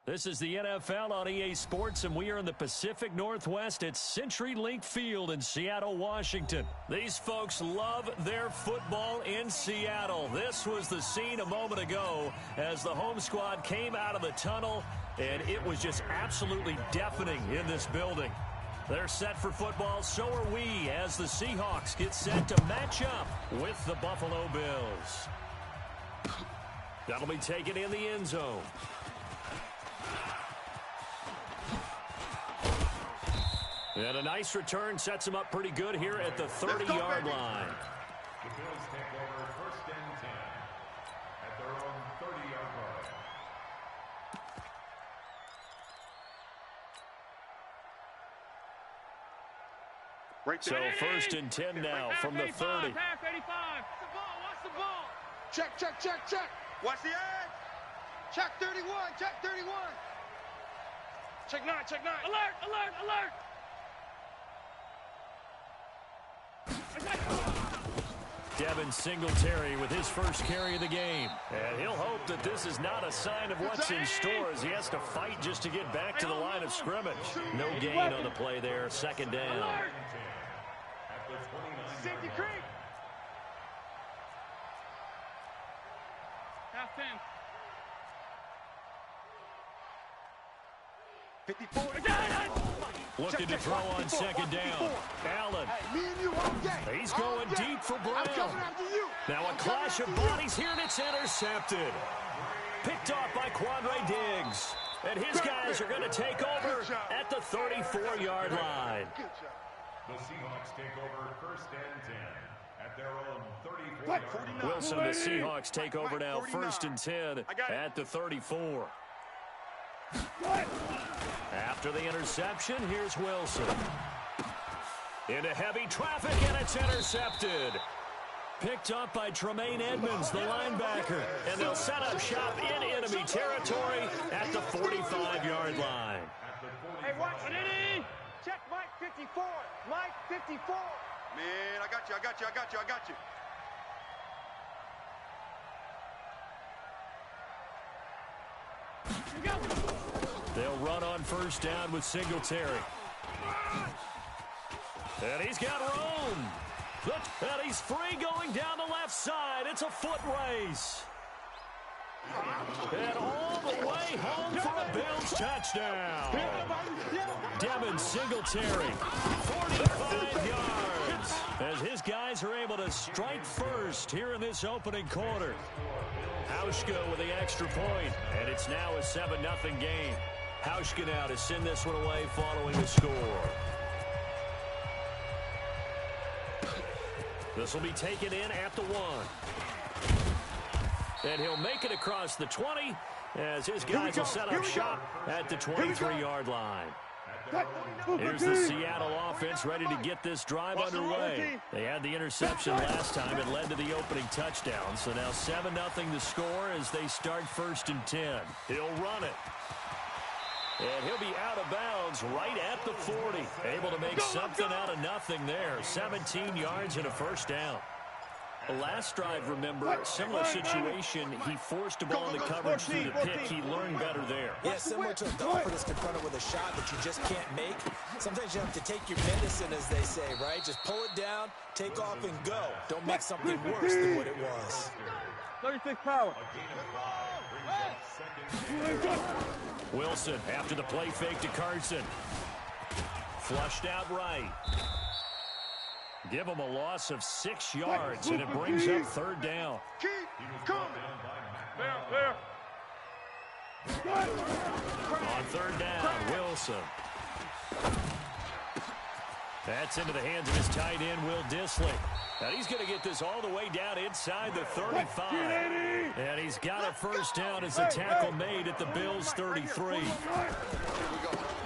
This is the NFL on EA Sports, and we are in the Pacific Northwest at CenturyLink Field in Seattle, Washington. These folks love their football in Seattle. This was the scene a moment ago as the home squad came out of the tunnel, and it was just absolutely deafening in this building. They're set for football, so are we, as the Seahawks get set to match up with the Buffalo Bills. That'll be taken in the end zone. And a nice return sets him up pretty good here at the 30-yard line. The Bills take over 1st and 10 at their own 30-yard line. So 1st and 10 now from the 30. Pass 85. Watch the ball. Check, check, check, check. Watch the edge. Check 31, check 31. Check 9, check 9. Alert, alert, alert. Devin Singletary with his first carry of the game. And he'll hope that this is not a sign of what's in store as he has to fight just to get back to the line of scrimmage. No gain on the play there, 2nd down. Safety creep. Half 10. 54. Looking to throw on 2nd down. Allen. Hey, me and you all day. He's going deep for Brown. I'm coming after you. Now a clash of bodies here, and it's intercepted. Picked off by Quandre Diggs. And his guys are going to take over at the 34-yard line. The Seahawks take over 1st and 10 at their own 34-yard line. Wilson and the Seahawks take over now 1st and 10 at the 34. After the interception, here's Wilson. Into heavy traffic, and it's intercepted. Picked up by Tremaine Edmonds, the linebacker. And they'll set up shop in enemy territory at the 45-yard line. Hey, watch it. Check Mike 54. Mike 54. Man, I got you, I got you, I got you, I got you. They'll run on 1st down with Singletary. And he's got room. And he's free going down the left side. It's a foot race. And all the way home for a Bills touchdown. Devin Singletary, 45 yards. As his guys are able to strike first here in this opening quarter. Hauschka with the extra point, and it's now a 7-0 game. Hauschka now to send this one away following the score. This will be taken in at the 1. And he'll make it across the 20 as his guys will set up shop at the 23-yard line. Here's the Seattle offense ready to get this drive underway. They had the interception last time. It led to the opening touchdown. So now 7-0 the score as they start 1st and 10. He'll run it. And he'll be out of bounds right at the 40. Able to make something out of nothing there. 17 yards and a 1st down. Last drive, remember, similar situation. He forced a ball into coverage through the pick. He learned better there. Yeah, similar to a golfer that's confronted with a shot that you just can't make. Sometimes you have to take your medicine, as they say, right? Just pull it down, take off, and go. Don't make something worse than what it was. 36 power. Wilson after the play fake to Carson. Flushed out right. Give him a loss of 6 yards, and it brings up 3rd down. Keep coming. There. On 3rd down, Wilson. That's into the hands of his tight end, Will Dissly. And he's going to get this all the way down inside the 35. And he's got a 1st down as the tackle made at the Bills' 33.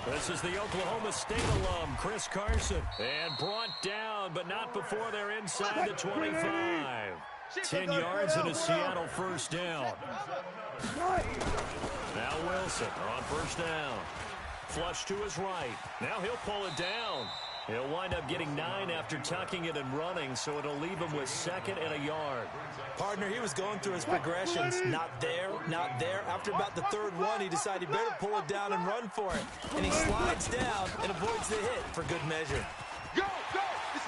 This is the Oklahoma State alum, Chris Carson. And brought down, but not before they're inside the 25. 10 yards and a Seattle 1st down. Now Wilson on 1st down. Flush to his right. Now he'll pull it down. He'll wind up getting 9 after tucking it and running, so it'll leave him with 2nd and a yard. Partner, he was going through his progressions. Not there, not there. After about the 3rd one, he decided he better pull it down and run for it. And he slides down and avoids the hit for good measure. Go, go.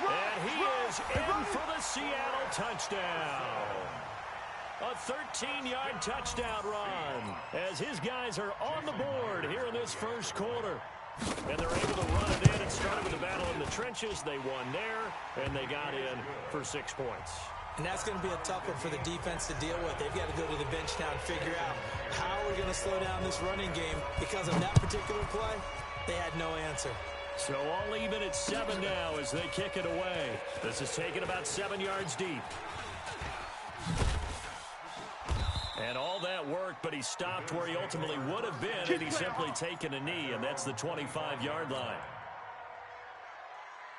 And he is in for the Seattle touchdown. A 13-yard touchdown run as his guys are on the board here in this first quarter. And they're able to run it in. It started with a battle in the trenches. They won there, and they got in for 6 points. And that's going to be a tough one for the defense to deal with. They've got to go to the bench now and figure out how we're going to slow down this running game. Because of that particular play, they had no answer. So all even at 7 now as they kick it away. This is taken about 7 yards deep. And all that worked, but he stopped where he ultimately would have been had he simply taken a knee, and that's the 25-yard line.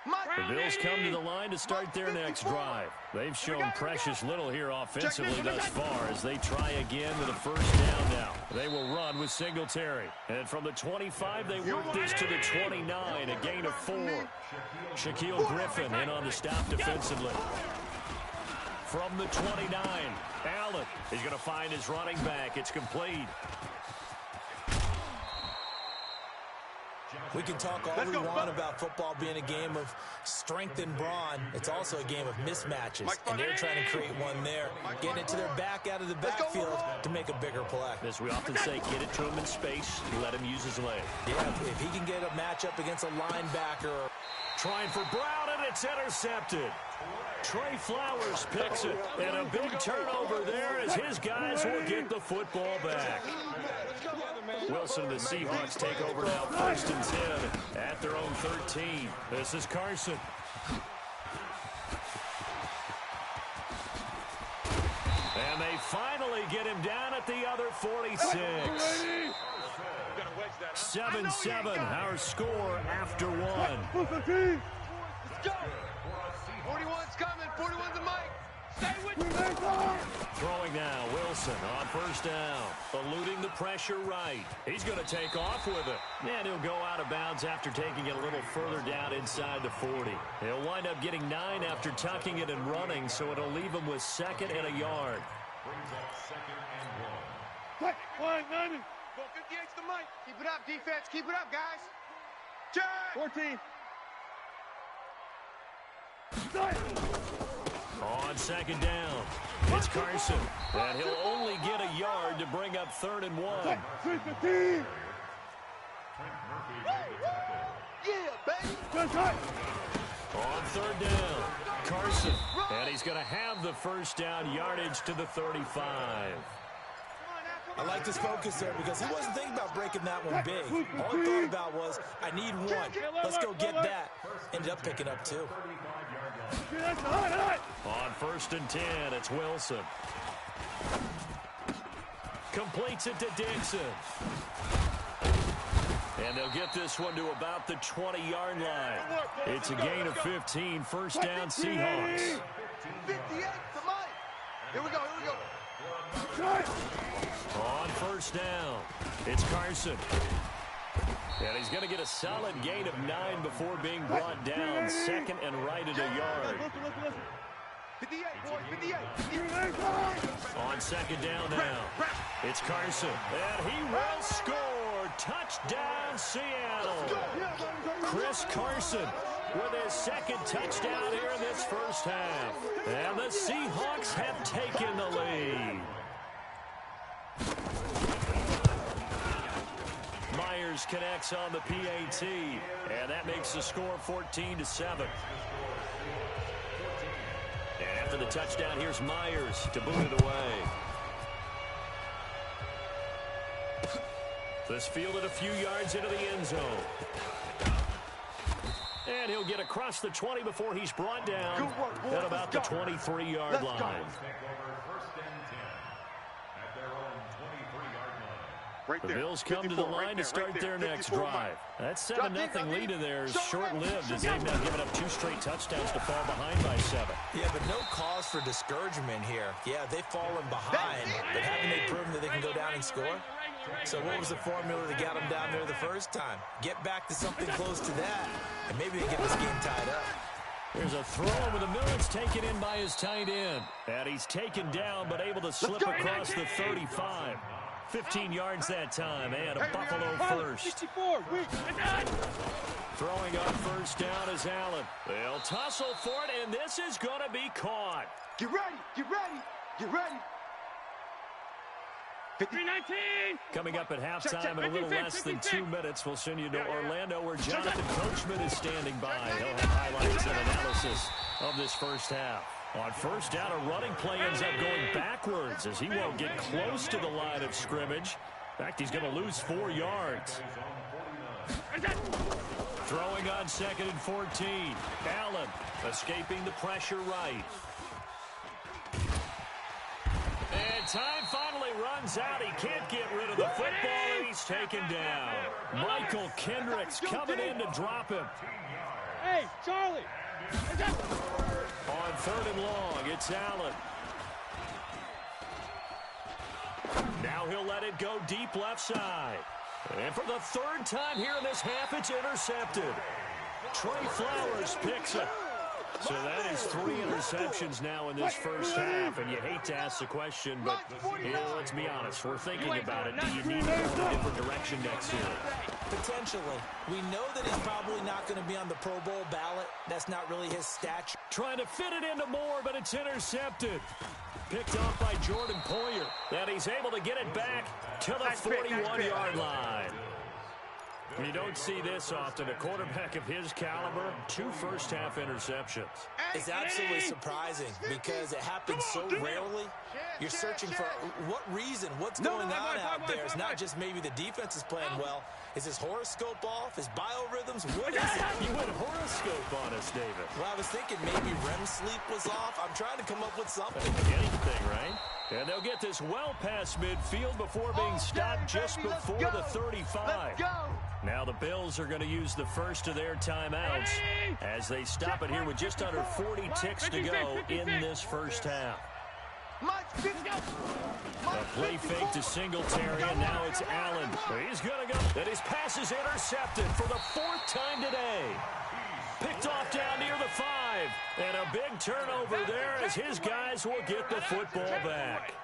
The Bills come to the line to start their next drive. They've shown precious little here offensively thus far as they try again with a first down now. They will run with Singletary. And from the 25, they work this to the 29, a gain of 4. Shaquille Griffin in on the stop defensively. From the 29, Allen is going to find his running back. It's complete. We can talk all we want about football being a game of strength and brawn. It's also a game of mismatches, and they're trying to create one there, getting it to their back out of the backfield to make a bigger play. As we often say, get it to him in space, let him use his leg. Yeah, if he can get a matchup against a linebacker. Trying for Brown, and it's intercepted. Trey Flowers picks it, and a big turnover there as his guys will get the football back. Wilson and the Seahawks take over now, 1st and 10 at their own 13. This is Carson. And they finally get him down at the other 46. 7-7, our score after 1. Let's go. 41's coming. 41's the mic. Stay with me. Throwing now, Wilson on 1st down. Eluding the pressure right. He's going to take off with it. And he'll go out of bounds after taking it a little further down inside the 40. He'll wind up getting 9 after tucking it and running, so it'll leave him with 2nd and a yard. Brings up 2nd and 1. 9. Go 58's the mic. Keep it up, defense. Keep it up, guys. Check. 14. On 2nd down, it's Carson. And he'll only get a yard to bring up 3rd and 1. 3-15. Yeah, baby. On 3rd down, Carson. And he's going to have the 1st down, yardage to the 35. I like this focus there because he wasn't thinking about breaking that one big. All he thought about was, I need 1. Let's go get that. Ended up picking up 2. On 1st and 10, it's Wilson. Completes it to Dixon. And they'll get this one to about the 20-yard line. It's a gain of 15, 1st down Seahawks. 58 to Mike. Here we go, here we go. On 1st down, it's Carson. And he's going to get a solid gain of 9 before being brought down, 2nd and right at a yard. 58, boys, 58. On 2nd down now, it's Carson. And he will score. Touchdown, Seattle. Chris Carson with his 2nd touchdown here in this first half. And the Seahawks have taken the lead. Myers connects on the PAT, and that makes the score 14-7. And after the touchdown, here's Myers to boot it away. This fielded a few yards into the end zone. And he'll get across the 20 before he's brought down at about the 23-yard line. Right The there. Bills come to the line to start their next drive. That 7-0 lead of theirs is short-lived as they've now given up 2 straight touchdowns to fall behind by 7. Yeah, but no cause for discouragement here. Yeah, they've fallen behind, but haven't they proven that they can go down and score? So what was the formula that got them down there the first time? Get back to something close to that, and maybe they get this game tied up. Here's a throw with a Miller's taken in by his tight end. And he's taken down, but able to slip across the 35. 15 yards that time, and a Buffalo first. 64, Throwing on first down is Allen. They'll tussle for it, and this is going to be caught. Get ready, get ready, get ready. 319. Coming up at halftime in a little less than 2 minutes, we'll send you to Orlando, where Jonathan Coachman is standing by. He'll have highlights and analysis of this first half. On first down, a running play ends up going backwards as he won't get close to the line of scrimmage. In fact, he's going to lose 4 yards. Throwing on 2nd and 14. Allen escaping the pressure right. And time finally runs out. He can't get rid of the football, and he's taken down. Michael Kendricks coming in to drop him. Hey, Charlie. On 3rd and long, it's Allen. Now he'll let it go deep left side. And for the 3rd time here in this half, it's intercepted. Trey Flowers picks it. So that is 3 interceptions now in this first half, and you hate to ask the question, but let's be honest, we're thinking about it. Do you need to go in a different direction next year? Potentially. We know that he's probably not going to be on the Pro Bowl ballot. That's not really his stature. Trying to fit it into Moore, but it's intercepted. Picked off by Jordan Poyer. And he's able to get it back to the 41-yard line. You don't see this often. A quarterback of his caliber, 2 first-half interceptions. It's absolutely surprising because it happens so rarely. You're searching for what reason, what's going on out there. It's not just maybe the defense is playing well. Is his horoscope off? His biorhythms? What is it? You went horoscope on us, David. Well, I was thinking maybe REM sleep was off. I'm trying to come up with something. Anything, right? And they'll get this well past midfield before being stopped just before the 35. Now the Bills are going to use the first of their timeouts as they stop it here with just under 40 ticks to go in this first half. A play fake to Singletary, and now it's Allen. He's going to go. And his pass is intercepted for the 4th time today. Picked off down near the 5. And a big turnover there as his guys will get the football back.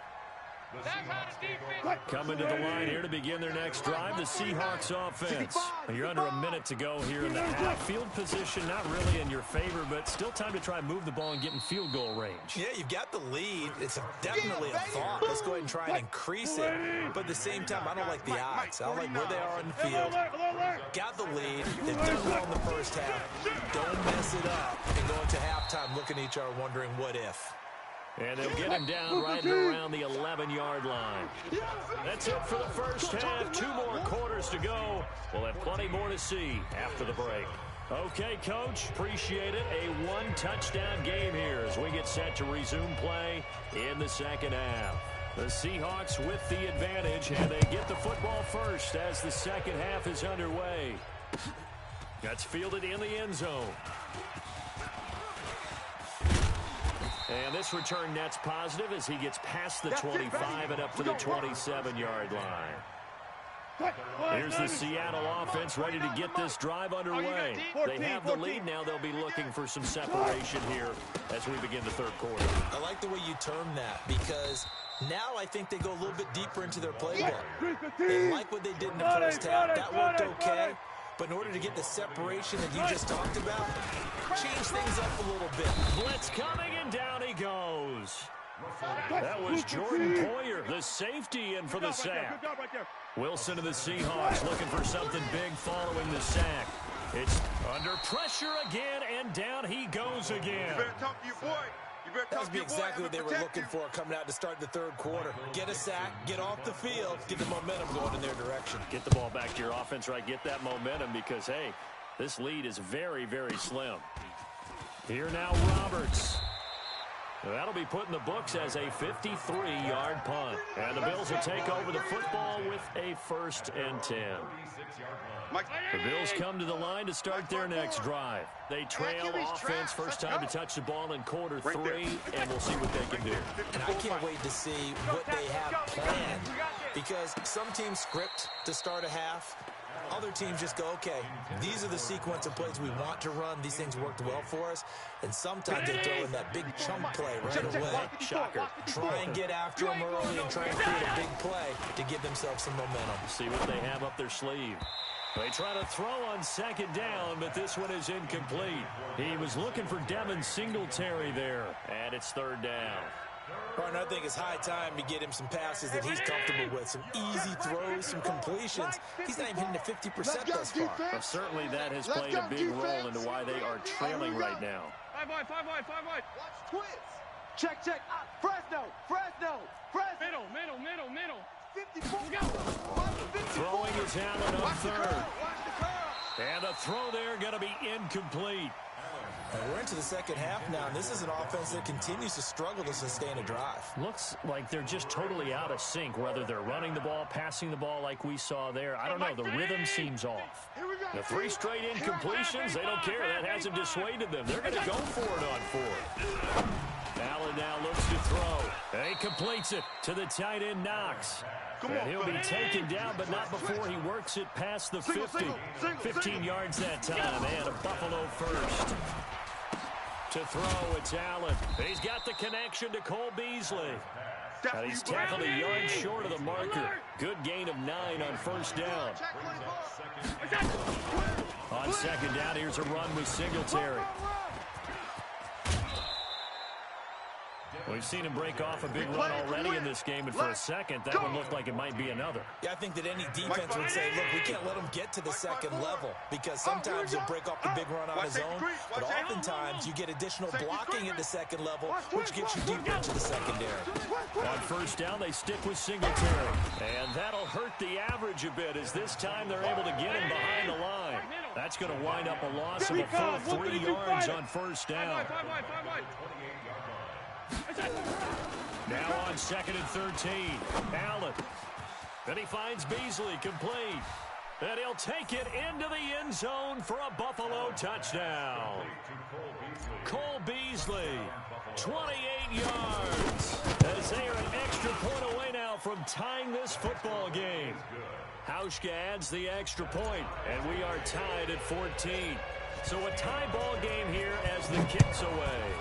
Coming to the line here to begin their next drive, the Seahawks offense. You're under a minute to go here in the half. Field position not really in your favor, but still time to try and move the ball and get in field goal range. Yeah, you've got the lead. It's definitely a thought. Let's go ahead and try and increase it. But at the same time, I don't like the odds. I don't like where they are on the field. Got the lead. They've done well in the first half. Don't mess it up and go into halftime looking at each other wondering what if. And they'll get him down right around the 11-yard line. That's it for the first half. 2 more quarters to go. We'll have plenty more to see after the break. Okay, Coach, appreciate it. A 1-touchdown game here as we get set to resume play in the second half. The Seahawks with the advantage, and they get the football first as the second half is underway. That's fielded in the end zone. And this return net's positive as he gets past the 25 and up to the 27-yard line. Here's the Seattle offense ready to get this drive underway. They have the lead now. They'll be looking for some separation here as we begin the 3rd quarter. I like the way you term that because now I think they go a little bit deeper into their playbook. They like what they did in the first half. That worked okay. But in order to get the separation that you just talked about, change things up a little bit. Blitz coming, and down he goes. That was Jordan Poyer, the safety, in for the sack. Wilson and the Seahawks looking for something big following the sack. It's under pressure again, and down he goes again. You better talk to your boy. That would be exactly what they were looking for coming out to start the 3rd quarter. Get a sack, get off the field, get the momentum going in their direction. Get the ball back to your offense, right? Get that momentum because, hey, this lead is very, very slim. Here now, Roberts. That'll be put in the books as a 53-yard punt. And the Bills will take over the football with a 1st and 10. The Bills come to the line to start their next drive. They trail offense, first time to touch the ball in quarter 3, and we'll see what they can do. And I can't wait to see what they have planned because some teams script to start a half. Other teams just go, okay, these are the sequence of plays we want to run. These things worked well for us. And sometimes they throw in that big chunk play right away. Shocker. Try and get after them early and try and create a big play to give themselves some momentum. See what they have up their sleeve. They try to throw on second down, but this one is incomplete. He was looking for Devin Singletary there, and it's third down. Partner, I think it's high time to get him some passes that he's comfortable with. Some easy throws, some completions. He's not even hitting the 50% thus far. Well, certainly that has played a big role into why they are trailing right now. 5 wide. Watch twist. Check. Fresno. Middle. 54. Throwing is Allen on third. And a throw there going to be incomplete. We're into the second half now, and this is an offense that continues to struggle to sustain a drive. Looks like they're just totally out of sync, whether they're running the ball, passing the ball like we saw there. I don't know. The rhythm seems off. The 3 straight incompletions, they don't care. That hasn't dissuaded them. They're going to go for it on fourth. Allen now looks to throw. And he completes it to the tight end, Knox. And he'll be taken down, but not before he works it past the 50. 15 yards that time, and a Buffalo first. To throw, it's Allen. He's got the connection to Cole Beasley. And he's tackled a yard short of the marker. Good gain of 9 on first down. On second down, here's a run with Singletary. We've seen him break off a big run already in this game, and for a second, that one looked like it might be another. Yeah, I think that any defense would say, look, we can't let him get to the second level, because sometimes he'll break off the big run on his own, but oftentimes you get additional blocking at the second level, which gets you deeper into the secondary. On first down, they stick with Singletary, and that'll hurt the average a bit, as this time they're able to get him behind the line. That's going to wind up a loss of a full 3 yards on first down. Now on second and 13, Allen. Then he finds Beasley complete. And he'll take it into the end zone for a Buffalo touchdown. Cole Beasley, 28 yards. As they are an extra point away now from tying this football game. Hauschka adds the extra point, and we are tied at 14. So a tie ball game here as the kick's away.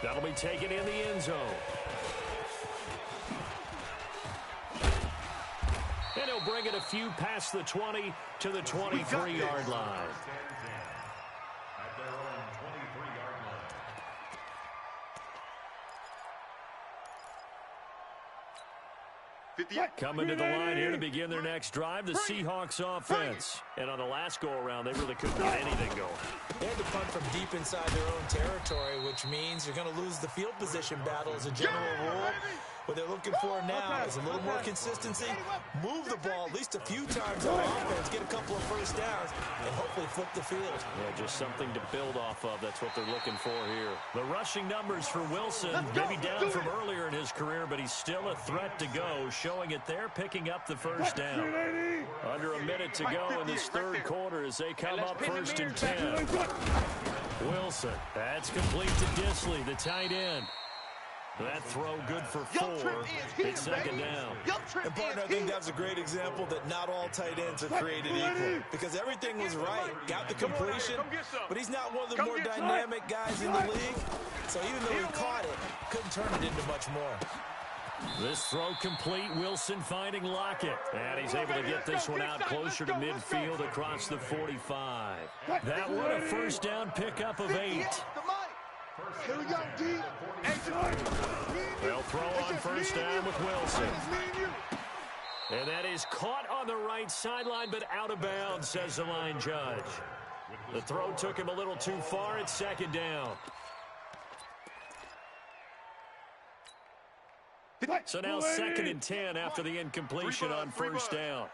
That'll be taken in the end zone. And he'll bring it a few past the 20 to the 23-yard line. At their own 23-yard line. Coming to the line here to begin their next drive, the Seahawks offense. And on the last go-around, they really couldn't get anything going. They had to punt from deep inside their own territory, which means you're going to lose the field position battle as a general rule. What they're looking for now is a little more consistency, move the ball at least a few times on offense, get a couple of first downs, and hopefully flip the field. Yeah, just something to build off of. That's what they're looking for here. The rushing numbers for Wilson, maybe down from earlier in his career, but he's still a threat to go, showing it there, picking up the first down. Under a minute to go in this third quarter as they come up first and 10. Wilson, that's complete to Disley, the tight end. That throw good for 4. It's second down. And partner, I think that was a great example that not all tight ends are created equal. Because everything was right. Got the completion, but he's not one of the more dynamic guys in the league. So even though he caught it, couldn't turn it into much more. This throw complete. Wilson finding Lockett. And he's able to get this one out closer to midfield across the 45. That one a first down pickup of 8. Here we go, D. They'll throw on first down with Wilson. And that is caught on the right sideline, but out of bounds, says the line judge. The throw took him a little too far. It's second down. So now second and 10 after the incompletion on first down.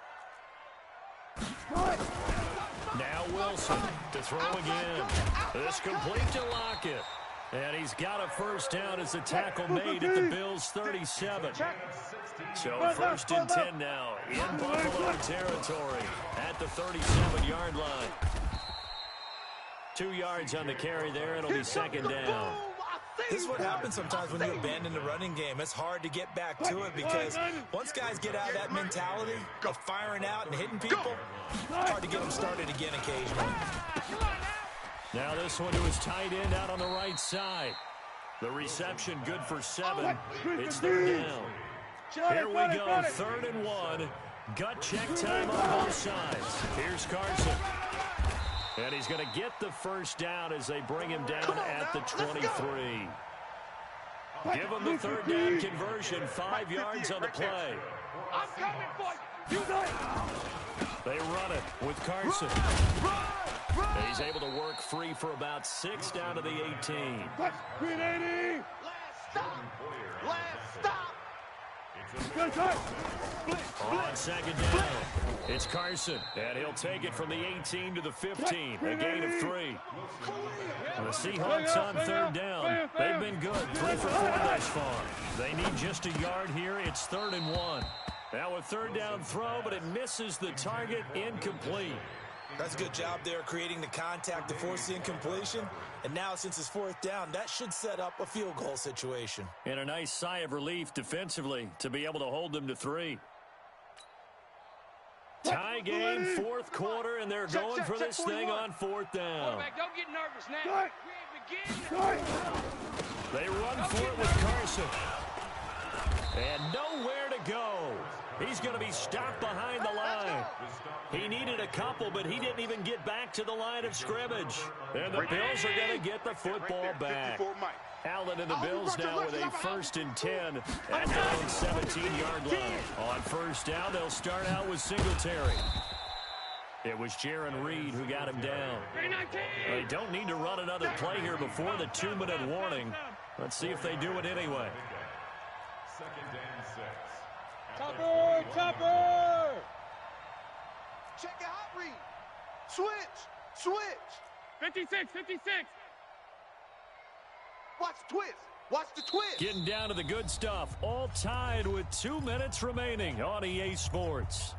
Now Wilson to throw again. This complete to Lockett. And he's got a first down as the tackle made at the Bills' 37. So first and 10 now in Buffalo territory at the 37-yard line. 2 yards on the carry there. It'll be second down. This is what happens sometimes when you abandon the running game. It's hard to get back to it because once guys get out of that mentality of firing out and hitting people, it's hard to get them started again occasionally. Now this one to his tight end out on the right side. The reception good for 7. It's third down. Here we go, 3rd and 1. Gut check time on both sides. Here's Carson. And he's going to get the first down as they bring him down at the 23. Give him the 3rd down conversion, 5 yards on the play. I'm coming for you. They run it with Carson. And he's able to work free for about 6 down to the 18. Last stop. Last stop. On 2nd down, it's Carson, and he'll take it from the 18 to the 15, a gain of 3. The Seahawks on 3rd down. They've been good, 3 for 4 thus far. They need just a yard here. It's 3rd and 1. Now a 3rd down throw, but it misses the target, incomplete. That's a good job there creating the contact to force the incompletion. And now since it's 4th down, that should set up a field goal situation. And a nice sigh of relief defensively to be able to hold them to 3. Tie game, 4th quarter, and they're going for this thing on 4th down. Don't get nervous now. They run for it with Carson. And nowhere to go. He's going to be stopped behind the line. He needed a couple, but he didn't even get back to the line of scrimmage. And the Bills are going to get the football back. Allen and the Bills now with a 1st and 10 at their own 17-yard line. On 1st down, they'll start out with Singletary. It was Jaron Reed who got him down. They don't need to run another play here before the 2-minute warning. Let's see if they do it anyway. 2nd and 6. Chopper! Chopper! Check it out, Reed. Switch. 56, 56. Watch the twist. Watch the twist. Getting down to the good stuff. All tied with 2 minutes remaining on EA Sports.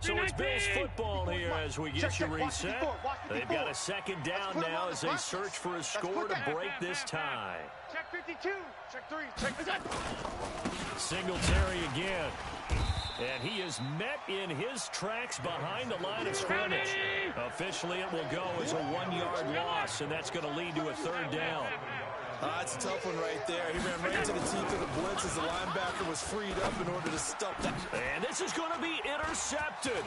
So it's Bills football here as we get you reset. They've got a 2nd down now as they search for a score to break this tie. Check 52. Check 3. Check. Singletary again. And he is met in his tracks behind the line of scrimmage. Officially, it will go as a 1-yard loss, and that's going to lead to a 3rd down. That's a tough one right there. He ran right into the teeth of the blitz as the linebacker was freed up in order to stop that. And this is going to be intercepted.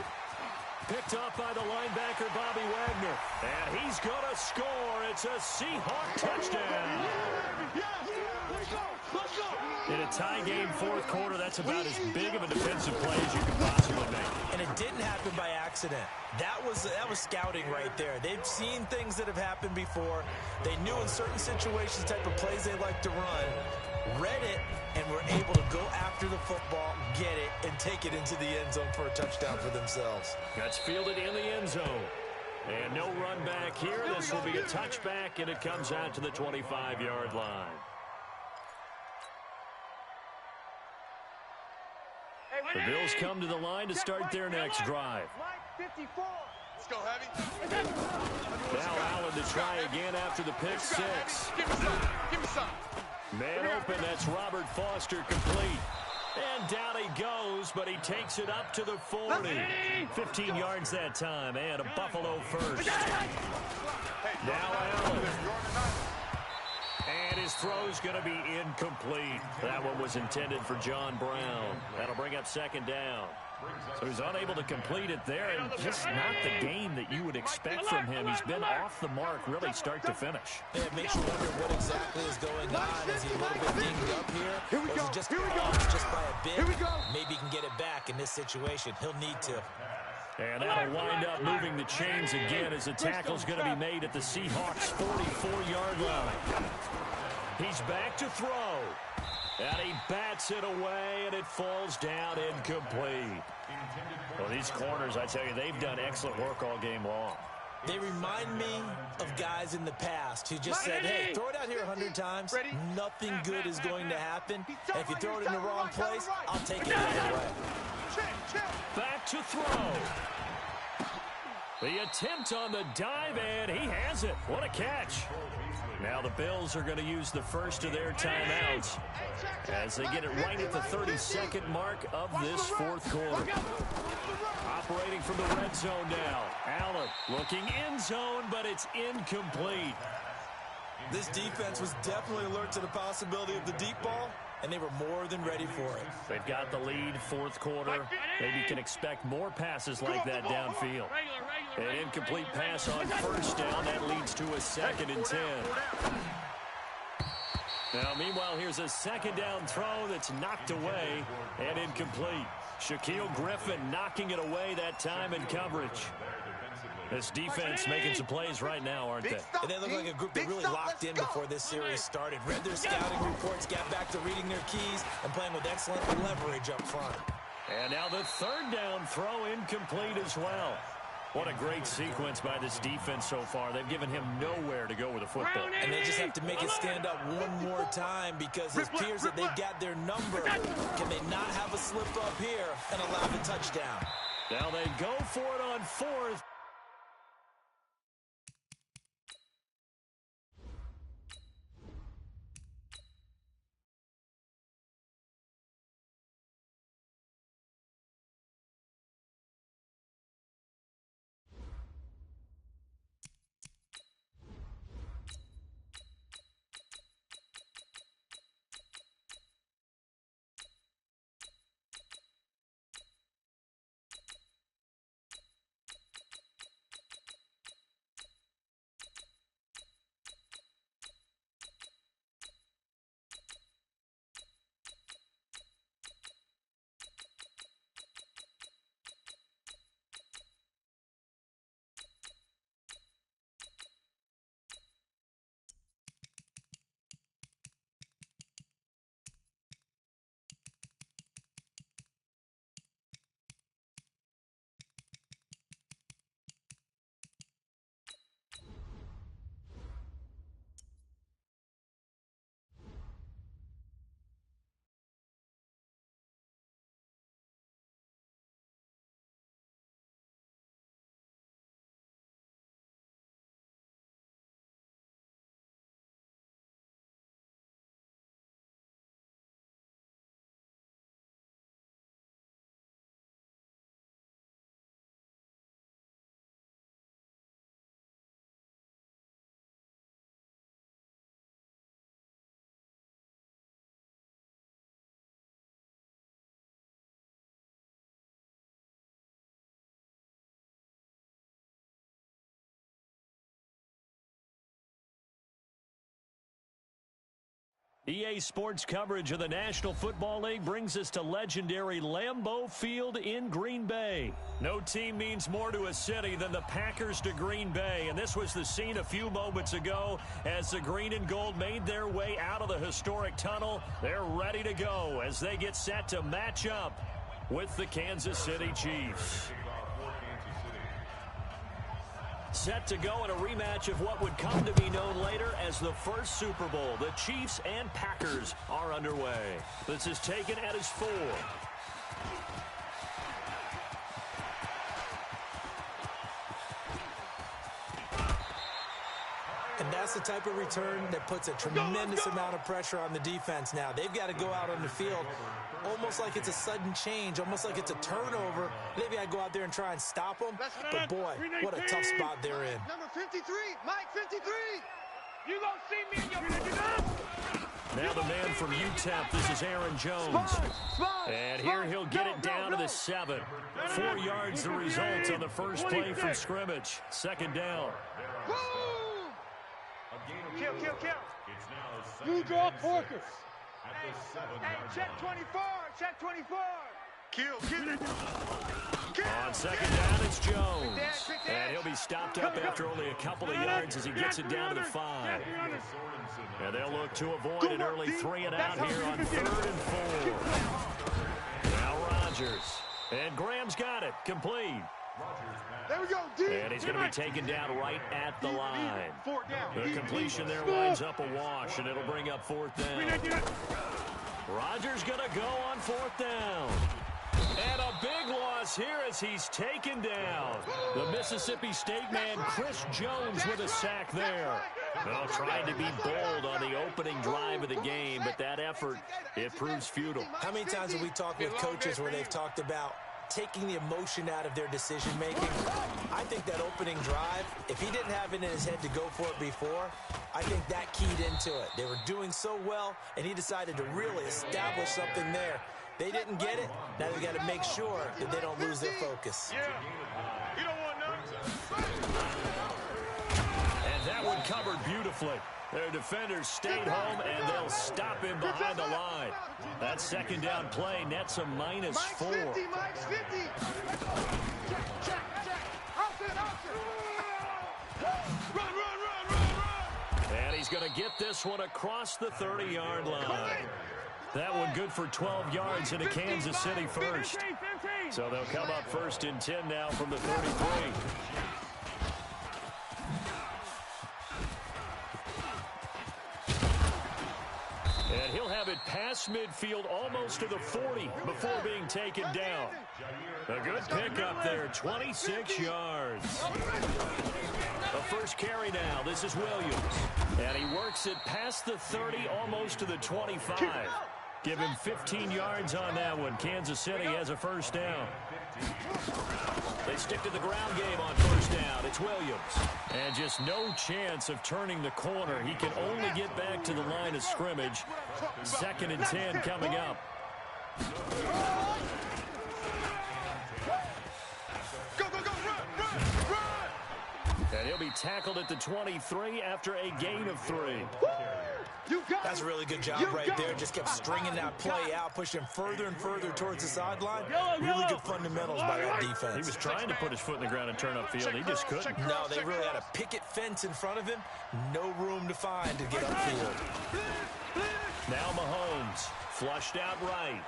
Picked up by the linebacker, Bobby Wagner. And he's going to score. It's a Seahawk touchdown. In a tie game, 4th quarter, that's about as big of a defensive play as you could possibly make. And it didn't happen by accident. That was scouting right there. They've seen things that have happened before. They knew in certain situations the type of plays they like to run, read it, and were able to go after the football, get it, and take it into the end zone for a touchdown for themselves. That's fielded in the end zone. And no run back here. This will be a touchback, and it comes out to the 25-yard line. The Bills come to the line to start their next drive. 54. Let's go, Heavy. Now Allen to try again after the pick 6. Give me some. Man open, that's Robert Foster complete. And down he goes, but he takes it up to the 40. 15 yards that time, and a Buffalo first. Now Allen. And his throw's going to be incomplete. That one was intended for John Brown. That'll bring up 2nd down. So he's unable to complete it there, and just not the game that you would expect from him. He's been off the mark really start to finish. Yeah, it makes you wonder what exactly is going on. Is he a little bit dinged up here? Or is it just off just by a bit? Maybe he can get it back in this situation. He'll need to. And that'll wind up moving the chains again as the tackle's going to be made at the Seahawks' 44-yard line. He's back to throw. And he bats it away, and it falls down incomplete. Well, these corners, I tell you, they've done excellent work all game long. They remind me of guys in the past who just said, hey, throw it out here 100 times. Nothing good is going to happen. And if you throw it in the wrong place, I'll take it either way. Back to throw. The attempt on the dive, and he has it. What a catch. Now the Bills are going to use the first of their timeouts as they get it right at the 32nd mark of this fourth quarter. Operating from the red zone now. Allen looking end zone, but it's incomplete. This defense was definitely alert to the possibility of the deep ball, and they were more than ready for it. They've got the lead, fourth quarter. Maybe you can expect more passes like that downfield. An incomplete pass on first down. That leads to a 2nd and 10. Now, meanwhile, here's a 2nd down throw that's knocked away and incomplete. Shaquille Griffin knocking it away that time in coverage. This defense making some plays right now, aren't they? And they look like a group that really locked in before this series started. Read their scouting reports, got back to reading their keys, and playing with excellent leverage up front. And now the 3rd down throw incomplete as well. What a great sequence by this defense so far. They've given him nowhere to go with the football. And they just have to make it stand up one more time because it appears that they've got their number. Can they not have a slip up here and allow the touchdown? Now they go for it on 4th. EA Sports coverage of the National Football League brings us to legendary Lambeau Field in Green Bay. No team means more to a city than the Packers to Green Bay, and this was the scene a few moments ago as the green and gold made their way out of the historic tunnel. They're ready to go as they get set to match up with the Kansas City Chiefs. Set to go in a rematch of what would come to be known later as the first Super Bowl. The Chiefs and Packers are underway. This is taken at his 4. And that's the type of return that puts a tremendous amount of pressure on the defense now. They've got to go out on the field almost like it's a sudden change, almost like it's a turnover. Maybe I go out there and try and stop them. But, boy, what a tough spot they're in. Number 53, Mike 53. You gonna see me in your... Now the man from UTEP, this is Aaron Jones. And here he'll get it down to the 7. 4 yards the result on the first play from scrimmage. 2nd down. Kill. You draw Porker. Hey, check 24. Check 24. Kill. On 2nd down, it's Jones. And he'll be stopped up after only a couple of yards as he gets it down to the 5. And they'll look to avoid an early 3 and out here on 3rd and 4. Now Rodgers. And Graham's got it. Complete. There we go, D. And he's going to be taken down right at the line. 4 down. The completion there winds up a wash, and it'll bring up 4th down. Rodgers going to go on 4th down. And a big loss here as he's taken down. The Mississippi State man, Chris Jones, with a sack there. Well, trying to be bold on the opening drive of the game, but that effort, it proves futile. How many times have we talked with coaches where they've talked about taking the emotion out of their decision-making? I think that opening drive, if he didn't have it in his head to go for it before, I think that keyed into it. They were doing so well, and he decided to really establish something there. They didn't get it. Now they've got to make sure that they don't lose their focus. Yeah. You don't want none. And that one covered beautifully. Their defenders stayed home, and they'll stop him behind the line. That 2nd down play nets a -4. Mike's 50, Mike's 50. Check. Outside. Run. And he's going to get this one across the 30-yard line. That one good for 12 yards into Kansas City first. So they'll come up 1st and 10 now from the 33. And he'll have it past midfield almost to the 40 before being taken down. A good pickup there, 26 yards. The first carry now, this is Williams. And he works it past the 30, almost to the 25. Give him 15 yards on that one. Kansas City has a 1st down. They stick to the ground game on 1st down. It's Williams. And just no chance of turning the corner. He can only get back to the line of scrimmage. 2nd and 10 coming up. Go, run. And he'll be tackled at the 23 after a gain of 3. That's a really good job right there. Just kept stringing that play out, pushing him further and further towards the sideline. Really good fundamentals by that defense. He was trying to put his foot in the ground and turn upfield. He just couldn't. No, they really had a picket fence in front of him. No room to find to get upfield. Now Mahomes, flushed out right.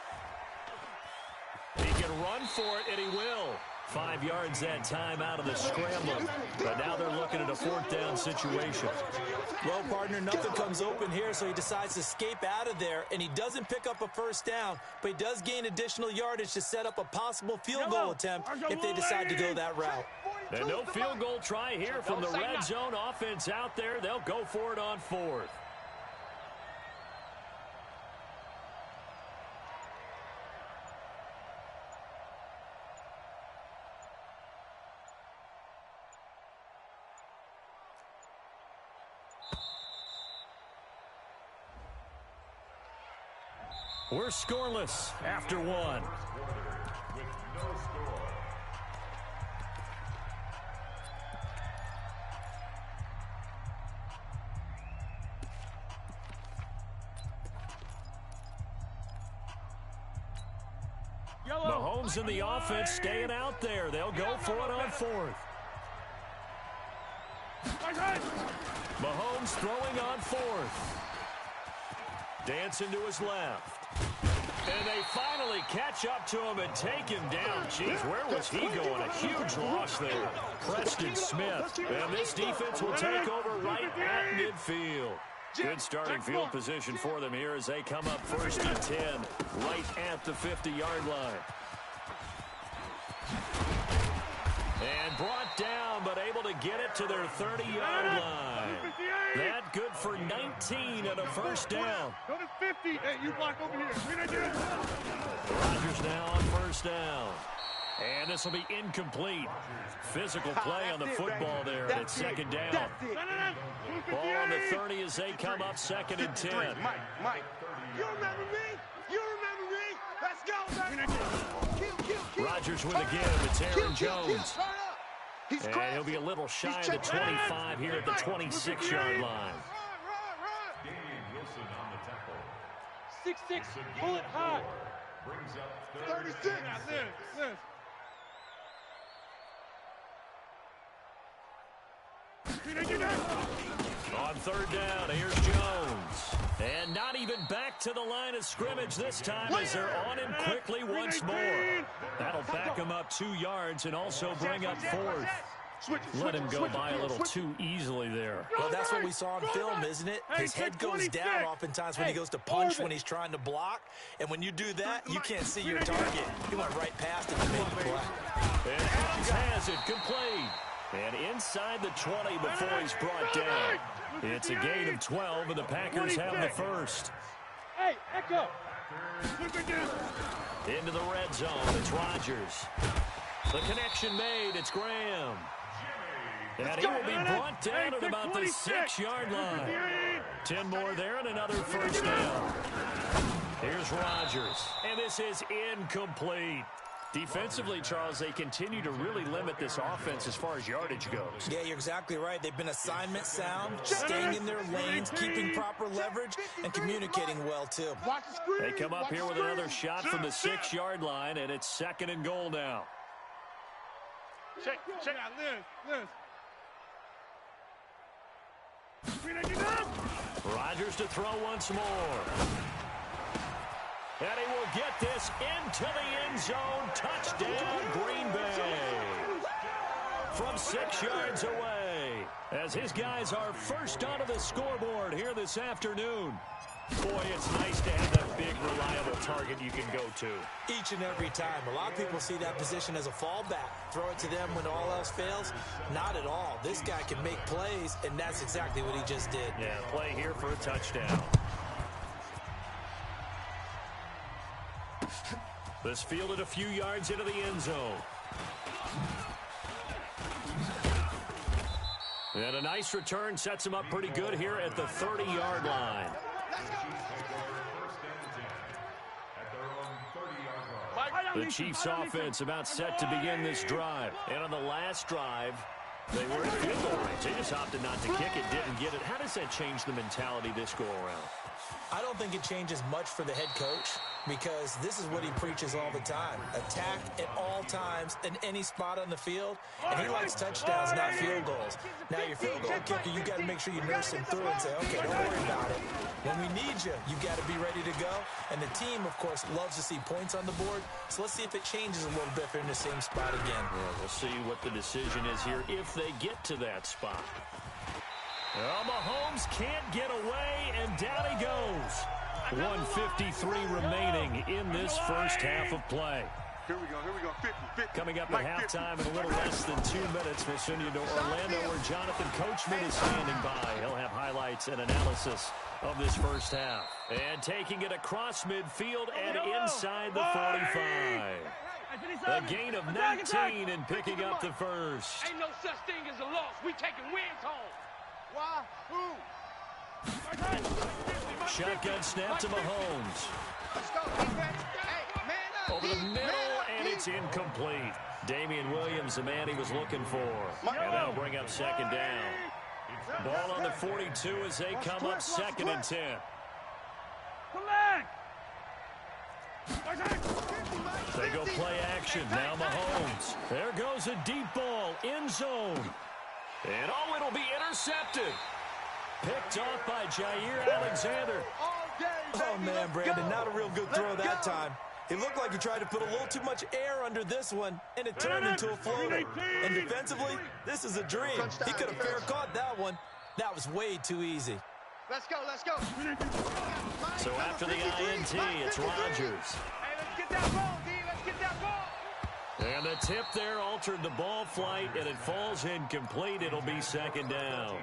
He can run for it, and he will. 5 yards that time out of the scramble. But now they're looking at a 4th down situation. Well, partner, nothing comes open here, so he decides to escape out of there, and he doesn't pick up a 1st down, but he does gain additional yardage to set up a possible field goal attempt if they decide to go that route. And no field goal try here from the red zone offense out there. They'll go for it on 4th. We're scoreless after 1. With no score. Mahomes and the offense staying out there. They'll go for it on 4th. Mahomes throwing on 4th. Dancing to his left. And they finally catch up to him and take him down. Jeez, where was he going? A huge loss there. Preston Smith. And this defense will take over right at midfield. Good starting field position for them here as they come up 1st and 10, right at the 50-yard line. And brought down, but able to get it to their 30-yard line. That good for 19 and a 1st down. Go to 50. Hey, you block over here. Rodgers now on 1st down. And this will be incomplete. Physical play on the football there, and it's 2nd down. Ball on the 30 as they come up 2nd and 10. Mike. You remember me? Let's go, baby. Rodgers with a give. It's Aaron Jones. And he'll be a little shy of the 25 here at the 26-yard line. Damian Wilson on the tackle. 6'6", pull it high. Brings up 36. This. On 3rd down, here's Jones. And not even back to the line of scrimmage this time as they're on him quickly once more. That'll back him up 2 yards and also bring up 4th. Let him go by a little too easily there. Well, that's what we saw on film, isn't it? His head goes down oftentimes when he goes to punch when he's trying to block. And when you do that, you can't see your target. He went right past him and made the play. And Adams has it complete. And inside the 20 before he's brought down. It's a gain of 12, and the Packers have the first. Hey, Echo. Into the red zone, it's Rodgers. The connection made, it's Graham. And he will be brought down at about the 6-yard line. 10 more there and another first down. Here's Rodgers. And this is incomplete. Defensively, Charles, they continue to really limit this offense as far as yardage goes. Yeah, you're exactly right. They've been assignment sound, staying in their lanes, keeping proper leverage, and communicating well, too. They come up here with another shot from the 6-yard line, and it's 2nd and goal now. Check out, Liz. Rodgers to throw once more. And he will get this into the end zone. Touchdown, Green Bay. From 6 yards away. As his guys are first onto the scoreboard here this afternoon. Boy, it's nice to have that big, reliable target you can go to. Each and every time. A lot of people see that position as a fallback. Throw it to them when all else fails. Not at all. This guy can make plays, and that's exactly what he just did. Yeah, play here for a touchdown. This fielded a few yards into the end zone. And a nice return sets him up pretty good here at the 30-yard line. The Chiefs offense about set to begin this drive. And on the last drive, they were in field goal range. They just opted not to kick it, didn't get it. How does that change the mentality this go-around? I don't think it changes much for the head coach because this is what he preaches all the time. Attack at all times in any spot on the field, and he likes touchdowns, not field goals. Now, your field goal kicker, you got to make sure you nurse him through and say, okay, don't worry about it. When we need you, you got to be ready to go. And the team, of course, loves to see points on the board. So let's see if it changes a little bit if they're in the same spot again. Yeah, we'll see what the decision is here if they get to that spot. Well, Mahomes can't get away, and down he goes. 1:53 remaining in this first half of play. Here we go, 50. Coming up at halftime in a little less than 2 minutes, we'll send you to Orlando where Jonathan Coachman is standing by. He'll have highlights and analysis of this first half. And taking it across midfield and inside the 45. A gain of 19 and picking up the first. Ain't no such thing as a loss. We taking wins home. Wahoo! Shotgun snap to Mahomes. Let's go, defense. Hey, man up. Over the middle, and it's incomplete. Damian Williams, the man he was looking for. And that'll bring up 2nd down. Ball on the 42 as they come up 2nd and 10. They go play action. Now Mahomes. There goes a deep ball. End zone. And oh, it'll be intercepted. Picked off by Jair Alexander. Oh, man, Brandon, not a real good throw that time. It looked like he tried to put a little too much air under this one, and it turned into a floater. And defensively, this is a dream. He could have fair caught that one. That was way too easy. Let's go. So after the INT, it's Rodgers. Hey, let's get that ball, D. Let's get that ball. And the tip there altered the ball flight, and it falls incomplete. It'll be 2nd down.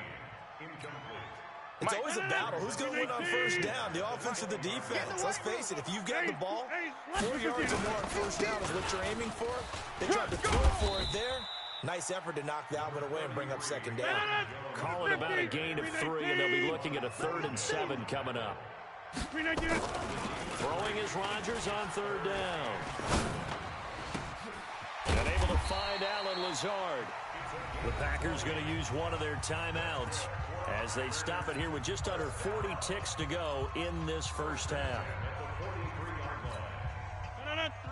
It's always a battle. Who's going to win on first down, the offense or the defense? Let's face it, if you've got the ball, 4 yards or more on first down is what you're aiming for. They tried to throw for it there. Nice effort to knock that one away and bring up 2nd down. Call it about a gain of 3, and they'll be looking at a 3rd and 7 coming up. Throwing is Rodgers on 3rd down. And able to find Allen Lazard. The Packers going to use one of their timeouts as they stop it here with just under 40 ticks to go in this first half.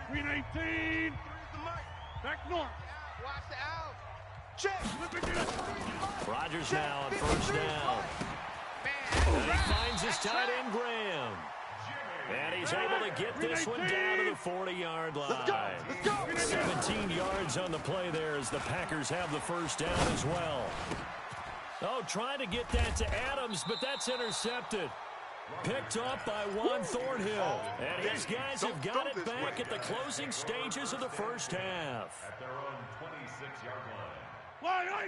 319. Back north. Watch the out. Check. Rodgers now on 1st down. Man, And he finds his tight end, Graham. And he's able to get this one down to the 40-yard line. 17 yards on the play there as the Packers have the first down as well. Oh, trying to get that to Adams, but that's intercepted. Picked off by Juan Thornhill. And his guys have got it back at the closing stages of the first half. At their own 26-yard line.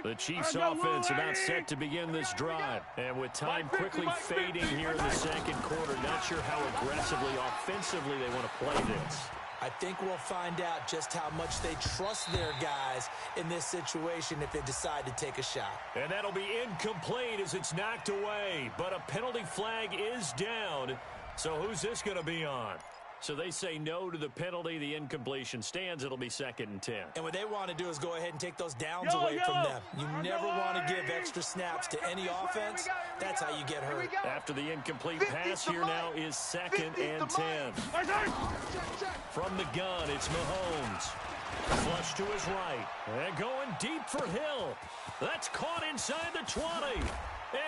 The Chiefs offense about set to begin this drive. And with time quickly fading here in the second quarter, not sure how aggressively, offensively they want to play this. I think we'll find out just how much they trust their guys in this situation if they decide to take a shot. And that'll be incomplete as it's knocked away. But a penalty flag is down. So who's this going to be on? So they say no to the penalty. The incompletion stands. It'll be 2nd and 10. And what they want to do is go ahead and take those downs away from them. You never want to give extra snaps to any offense. That's how you get hurt. After the incomplete pass, here now is 2nd and 10. From the gun, it's Mahomes. Flush to his right. And going deep for Hill. That's caught inside the 20.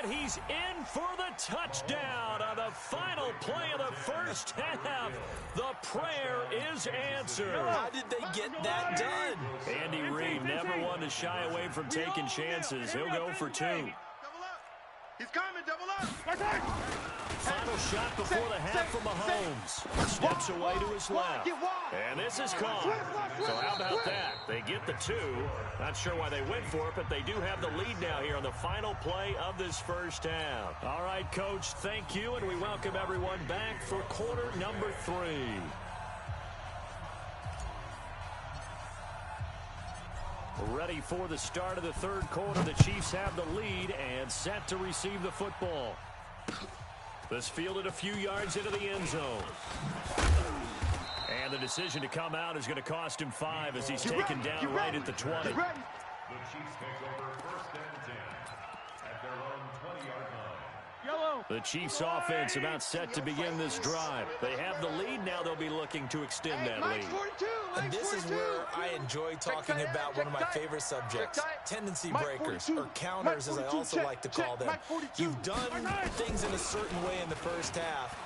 And he's in for the touchdown on the final play of the first half. The prayer is answered. How did they get that done? Andy Reid never wanted to shy away from taking chances. He'll go for 2. Double up. He's coming, double up. Final shot before the half from Mahomes. Steps away to his left. And this is caught. So how about that? They get the 2. Not sure why they went for it, but they do have the lead now here on the final play of this first half. All right, Coach, thank you, and we welcome everyone back for quarter number 3. Ready for the start of the third quarter. The Chiefs have the lead and set to receive the football. This fielded a few yards into the end zone. And the decision to come out is going to cost him 5 as he's taken down right at the 20. The Chiefs take over 1st and 10 at their own 20-yard line. The Chiefs offense about set to begin this drive. They have the lead now. They'll be looking to extend that lead. And this is where I enjoy talking about one of my favorite subjects, tendency breakers, or counters as I also like to call them. You've done things in a certain way in the first half,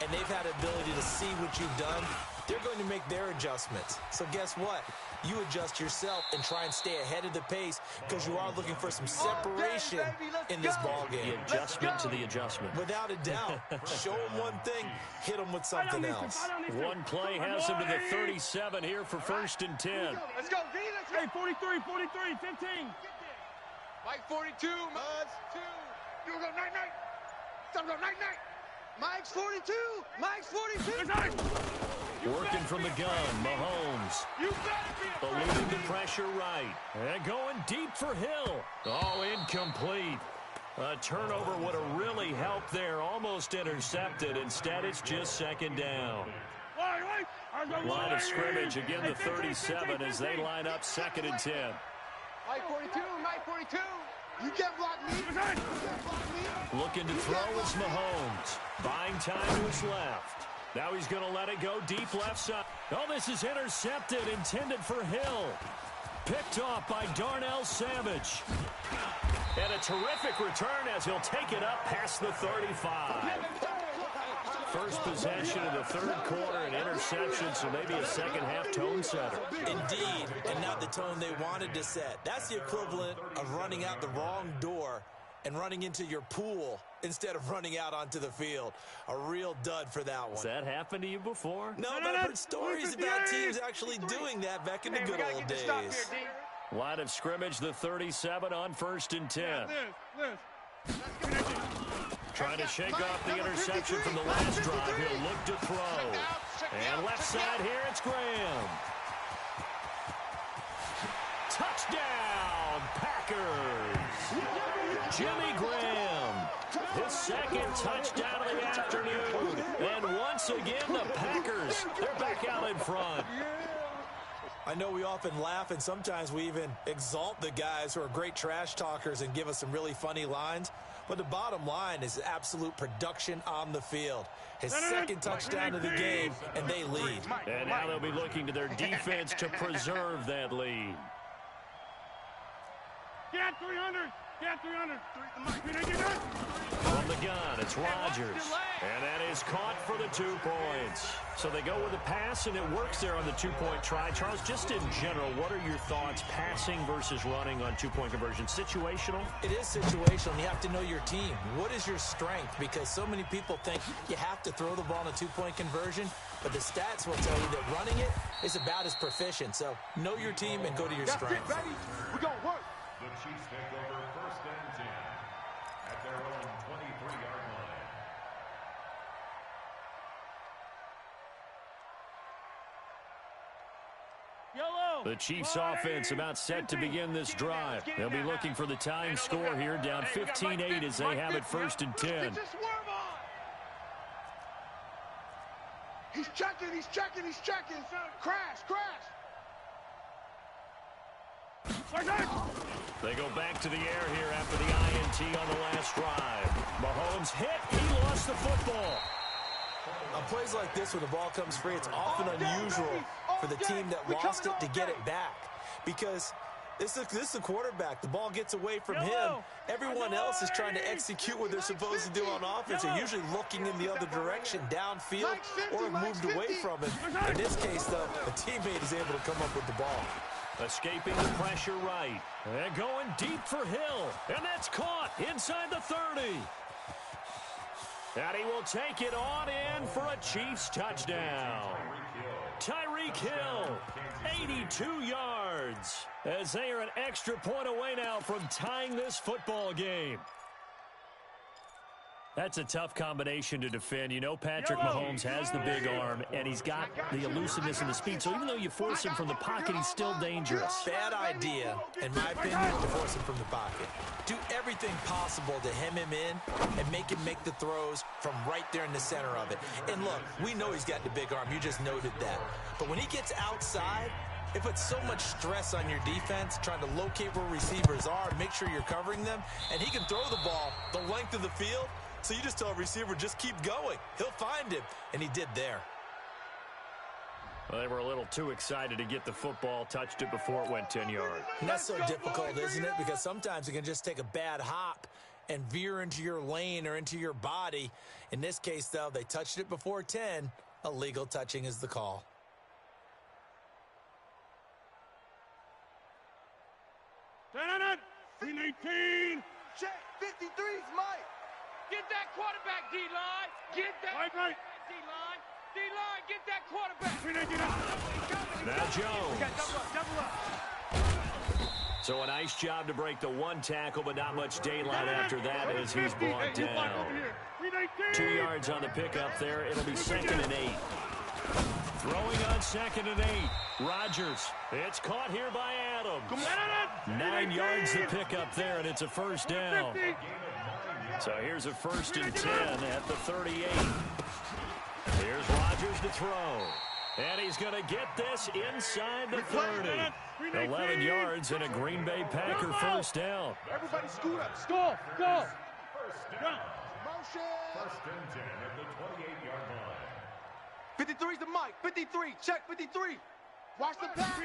and they've had the ability to see what you've done. They're going to make their adjustments. So guess what? You adjust yourself and try and stay ahead of the pace because you are looking for some separation in this ball game. The adjustment to the adjustment. Without a doubt. Show them one thing, hit them with something else. One play has him to the 37 here for 1st and 10. Let's go, D. Let's go. Hey, 43, 15. Mike 42, Mud's 2. You go night-night. Some go night-night. Mike's 42. Mike's 42. Working from the gun, Mahomes. Eluding the pressure right. And going deep for Hill. Oh, incomplete. A turnover would have really helped there. Almost intercepted. Instead, it's just 2nd down. Line of scrimmage, again the 37 as they line up 2nd and 10. Mike 42, Mike 42. You can't block me. You can't block me. Looking to throw is Mahomes. Buying time to his left. Now he's going to let it go deep left side. Oh, this is intercepted, intended for Hill. Picked off by Darnell Savage. And a terrific return as he'll take it up past the 35. First possession of the third quarter, an interception, so maybe a second-half tone setter. Indeed, and not the tone they wanted to set. That's the equivalent of running out the wrong door and running into your pool instead of running out onto the field. A real dud for that one. Has that happened to you before? No, but I've heard stories about teams actually doing that back in the good old days. Line of scrimmage, the 37 on 1st and 10. Trying to shake off the interception from the last drive. He'll look to throw. And left side here, it's Graham. Touchdown, Packers. Jimmy Graham, his 2nd touchdown of the afternoon. And once again, the Packers, they're back out in front. I know we often laugh, and sometimes we even exalt the guys who are great trash talkers and give us some really funny lines. But the bottom line is absolute production on the field. His 2nd touchdown of the game, and they lead. And now they'll be looking to their defense to preserve that lead. Get 300. Get 300. From the gun, it's Rodgers. And that is caught for the 2 points. So they go with a pass, and it works there on the 2-point try. Charles, just in general, what are your thoughts passing versus running on 2-point conversion? Situational? It is situational. You have to know your team. What is your strength? Because so many people think you have to throw the ball in a 2-point conversion, but the stats will tell you that running it is about as proficient. So know your team and go to your strength. That's it, baby. We're going to work. The Chiefs take over 1st and 10 at their own 23-yard line. Yellow. The Chiefs offense about set to begin this drive. They'll be looking for the tying score here, down 15-8 as they have it 1st and 10. Get your swerve on. He's checking. Crash. They go back to the air here after the INT on the last drive. Mahomes hit. He lost the football. On plays like this, when the ball comes free, it's often unusual for the team that lost it to get it back. Because this is the quarterback. The ball gets away from him. Everyone else is trying to execute what they're supposed to do on offense. They're usually looking in the other direction, downfield, or have moved away from him. In this case, though, a teammate is able to come up with the ball. Escaping the pressure right. And going deep for Hill. And that's caught inside the 30. And he will take it on in for a Chiefs touchdown. Tyreek Hill, 82 yards. As they are an extra point away now from tying this football game. That's a tough combination to defend. You know Patrick Mahomes has the big arm, and he's got the elusiveness and the speed. So even though you force him from the pocket, he's still dangerous. Bad idea, in my opinion, to force him from the pocket. Do everything possible to hem him in and make him make the throws from right there in the center of it. And look, we know he's got the big arm. You just noted that. But when he gets outside, it puts so much stress on your defense trying to locate where receivers are and make sure you're covering them. And he can throw the ball the length of the field. So you just tell a receiver, just keep going. He'll find him, and he did there. Well, they were a little too excited to get the football, touched it before it went 10 yards. And that's so difficult, isn't it? Because sometimes it can just take a bad hop and veer into your lane or into your body. In this case, though, they touched it before 10. Illegal touching is the call. Green 18. Check. 53's Mike. Get that quarterback, D-line. Get that Right. D-line. D-line, get that quarterback. Green 18. Now Jones. Double up. So a nice job to break the one tackle, but not much daylight after that as he's brought down. 2 yards on the pickup there. It'll be 2nd and 8. Throwing on 2nd and 8. Rodgers. It's caught here by Adams. 9 yards to pick up there, and it's a first down. So here's a 1st and 10 at the 38. Here's Rodgers to throw. And he's going to get this inside the 30. 11 yards and a Green Bay Packer first down. Everybody scoot up. Go. Motion. 1st and 10 at the 28-yard line. 53's the Mike. 53. Check 53. Watch the pass.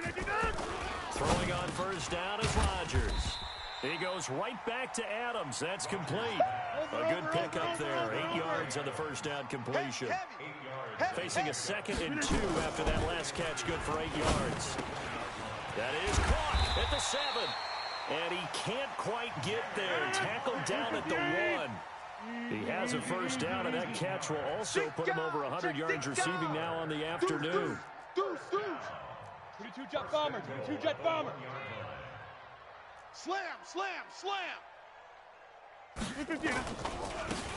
Throwing on first down is Rodgers. He goes right back to Adams. That's complete. A good pickup there. 8 yards on the first down completion. Facing a 2nd and 2 after that last catch. Good for 8 yards. That is caught at the 7. And he can't quite get there. Tackled down at the 1. He has a first down, and that catch will also put him over 100 yards receiving now on the afternoon. 22 jet bomber. 22 jet bomber. Slam.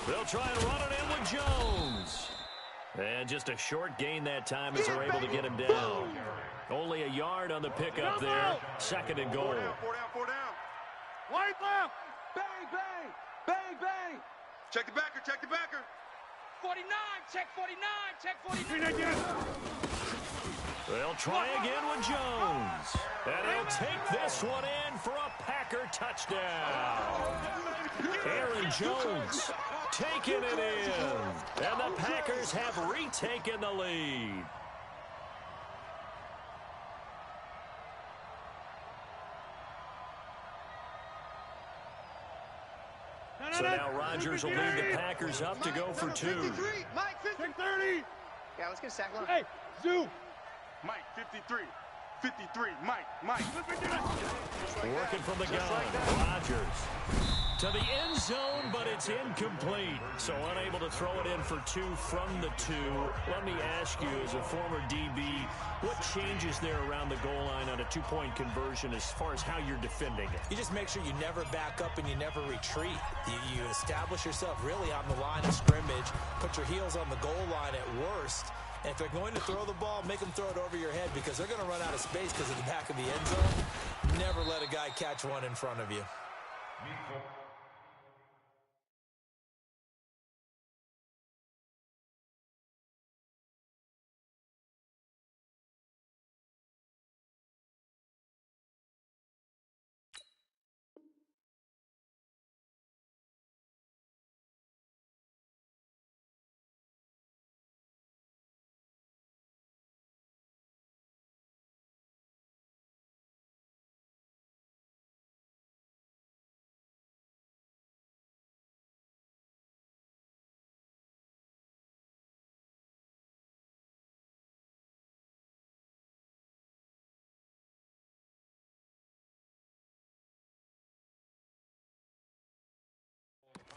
They'll try and run it in with Jones. And just a short gain that time as they're able to get him down. Only a yard on the pickup there. 2nd and goal. 4 down. White left. Bang. Check the backer. 49, check 49, check 49. Green 18. They'll try again with Jones. And he'll take this one in for a Packer touchdown. Aaron Jones taking it in. And the Packers have retaken the lead. So now Rodgers will lead the Packers up to go for 2. Mike, 30. Yeah, let's get a sack line. Hey, Zoo. Mike, 53. 53. Mike. Working from the gun. Rodgers to the end zone, but it's incomplete. So unable to throw it in for 2 from the 2. Let me ask you, as a former DB, what changes there around the goal line on a 2-point conversion as far as how you're defending it? You just make sure you never back up and you never retreat. You establish yourself really on the line of scrimmage, put your heels on the goal line at worst, and if they're going to throw the ball, make them throw it over your head because they're going to run out of space because of the back of the end zone. Never let a guy catch one in front of you.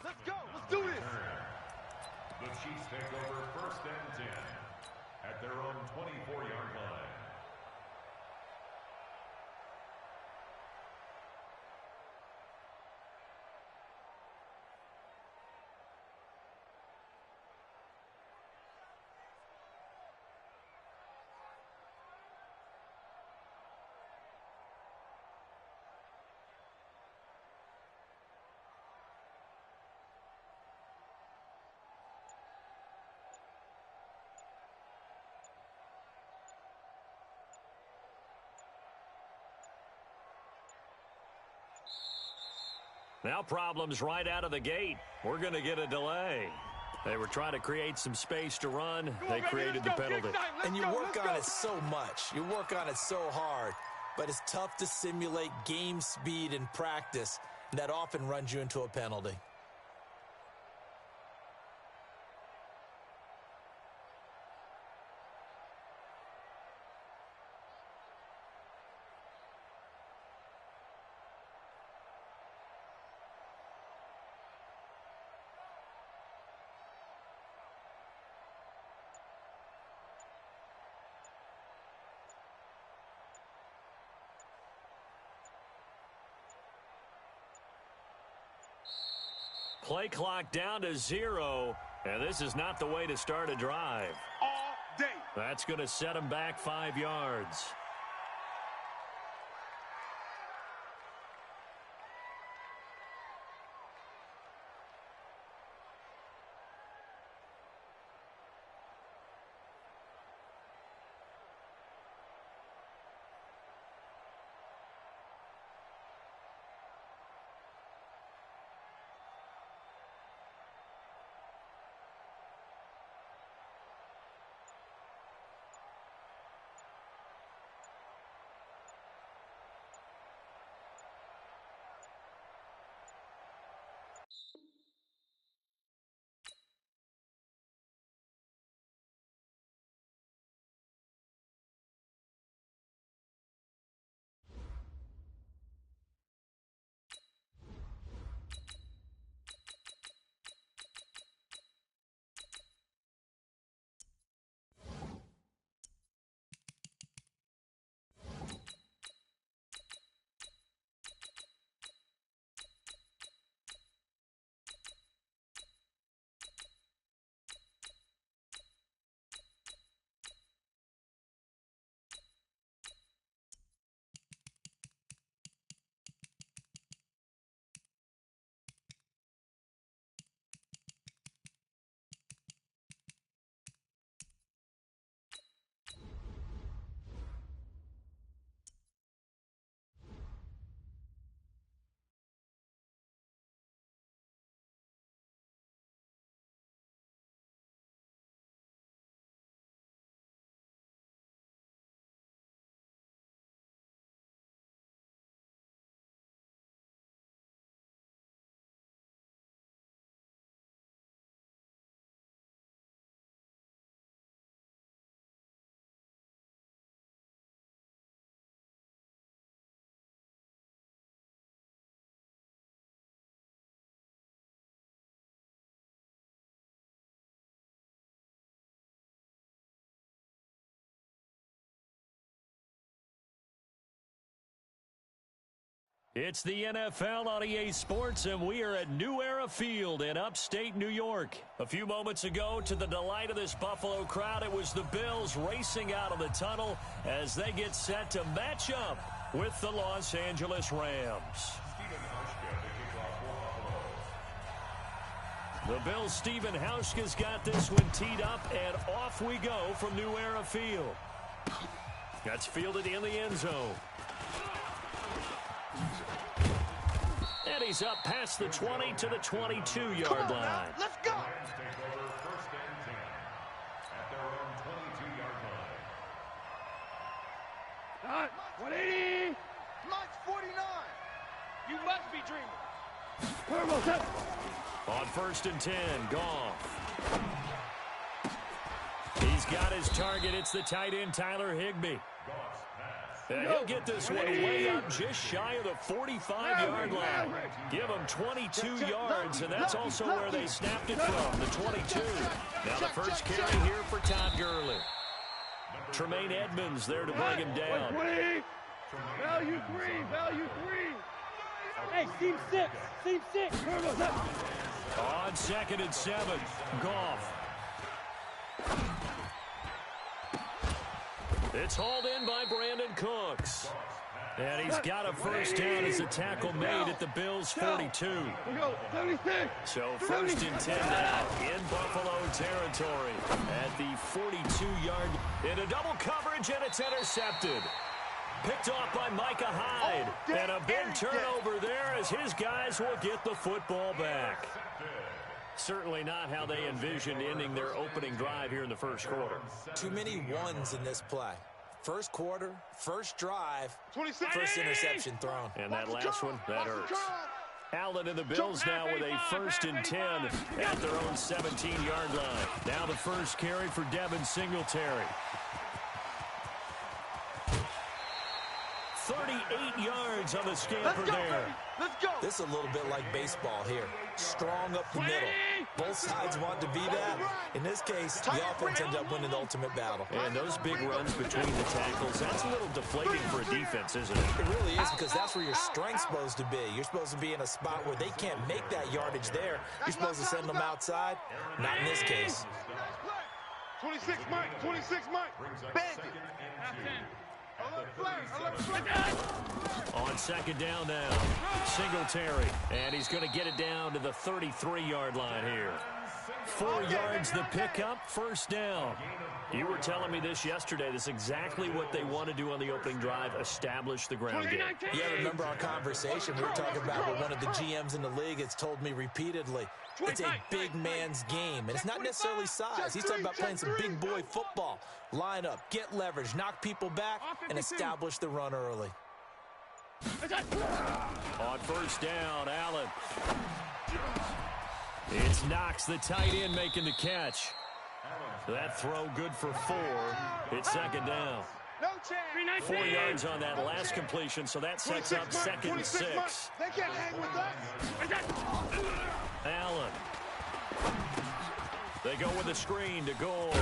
Let's go. Let's do this. The Chiefs take over 1st and 10 at their own 24-yard line. Now problems right out of the gate. We're going to get a delay. They were trying to create some space to run. They created the penalty. And you work on it so much. You work on it so hard. But it's tough to simulate game speed in practice. And that often runs you into a penalty. Play clock down to 0, and this is not the way to start a drive. All day. That's going to set them back 5 yards. It's the NFL on EA Sports, and we are at New Era Field in upstate New York. A few moments ago, to the delight of this Buffalo crowd, it was the Bills racing out of the tunnel as they get set to match up with the Los Angeles Rams. The Bills' Stephen Hauschka's got this one teed up, and off we go from New Era Field. That's fielded in the end zone. And he's up past the 20 to the 22-yard line. Let's go. Not 180. Mike's 49. You must be dreaming. Turbo set. On 1st and 10, Goff. He's got his target. It's the tight end, Tyler Higbee. And he'll get this one way up just shy of the 45-yard line. Give him 22 yards, and that's also where they snapped it from, the 22. Now the first carry here for Todd Gurley. Tremaine Edmonds there to bring him down. Value 3, value 3. Hey, seam 6, seam 6. Turbo set. On 2nd and 7, Goff. It's hauled in by Brandon Cooks. And he's got a first down as a tackle made at the Bills' 42. So 1st and 10 now in Buffalo territory at the 42-yard. In a double coverage, and it's intercepted. Picked off by Micah Hyde. And a big turnover there as his guys will get the football back. Certainly not how they envisioned ending their opening drive here in the first quarter. Too many ones in this play. First quarter, first drive, first interception thrown. And that last one, that hurts. Allen and the Bills now with a 1st and 10 at their own 17-yard line. Now the first carry for Devin Singletary. 38 yards on the scamper there. Let's go. This is a little bit like baseball here. Strong up the middle. Both sides want to be that. In this case, the offense ends up winning the ultimate battle. And those big runs between the tackles, that's a little deflating for a defense, isn't it? It really is, because that's where your strength's supposed to be. You're supposed to be in a spot where they can't make that yardage there. You're supposed to send them outside. Not in this case. 26 Mike, 26 Mike. Bandit. On 2nd down now, Singletary, and he's going to get it down to the 33-yard line here. 4 yards the pickup, first down. You were telling me this yesterday. This is exactly what they want to do on the opening drive, establish the ground game. Yeah, remember our conversation. We were talking about what one of the GMs in the league has told me repeatedly. It's a big man's game, and it's not necessarily size. He's talking about playing some big boy football. Line up, get leverage, knock people back, and establish the run early. On 1st down, Allen. It's Knox, the tight end, making the catch. That throw good for 4. It's 2nd down. 4 yards on that last completion, so that sets up 2nd and 6. They can't hang with us. Allen. They go with a screen to Gore.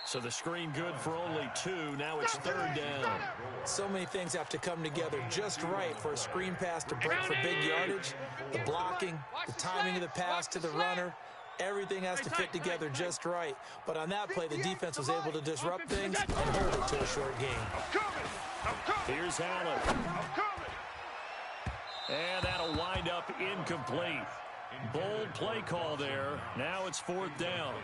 So the screen good for only 2. Now it's 3rd down. So many things have to come together just right for a screen pass to break for big yardage. The blocking, the timing of the pass to the runner, everything has to fit together just right. But on that play, the defense was able to disrupt things and hold it to a short game. Here's Allen. And that'll wind up incomplete. Bold play call there. Now it's 4th down.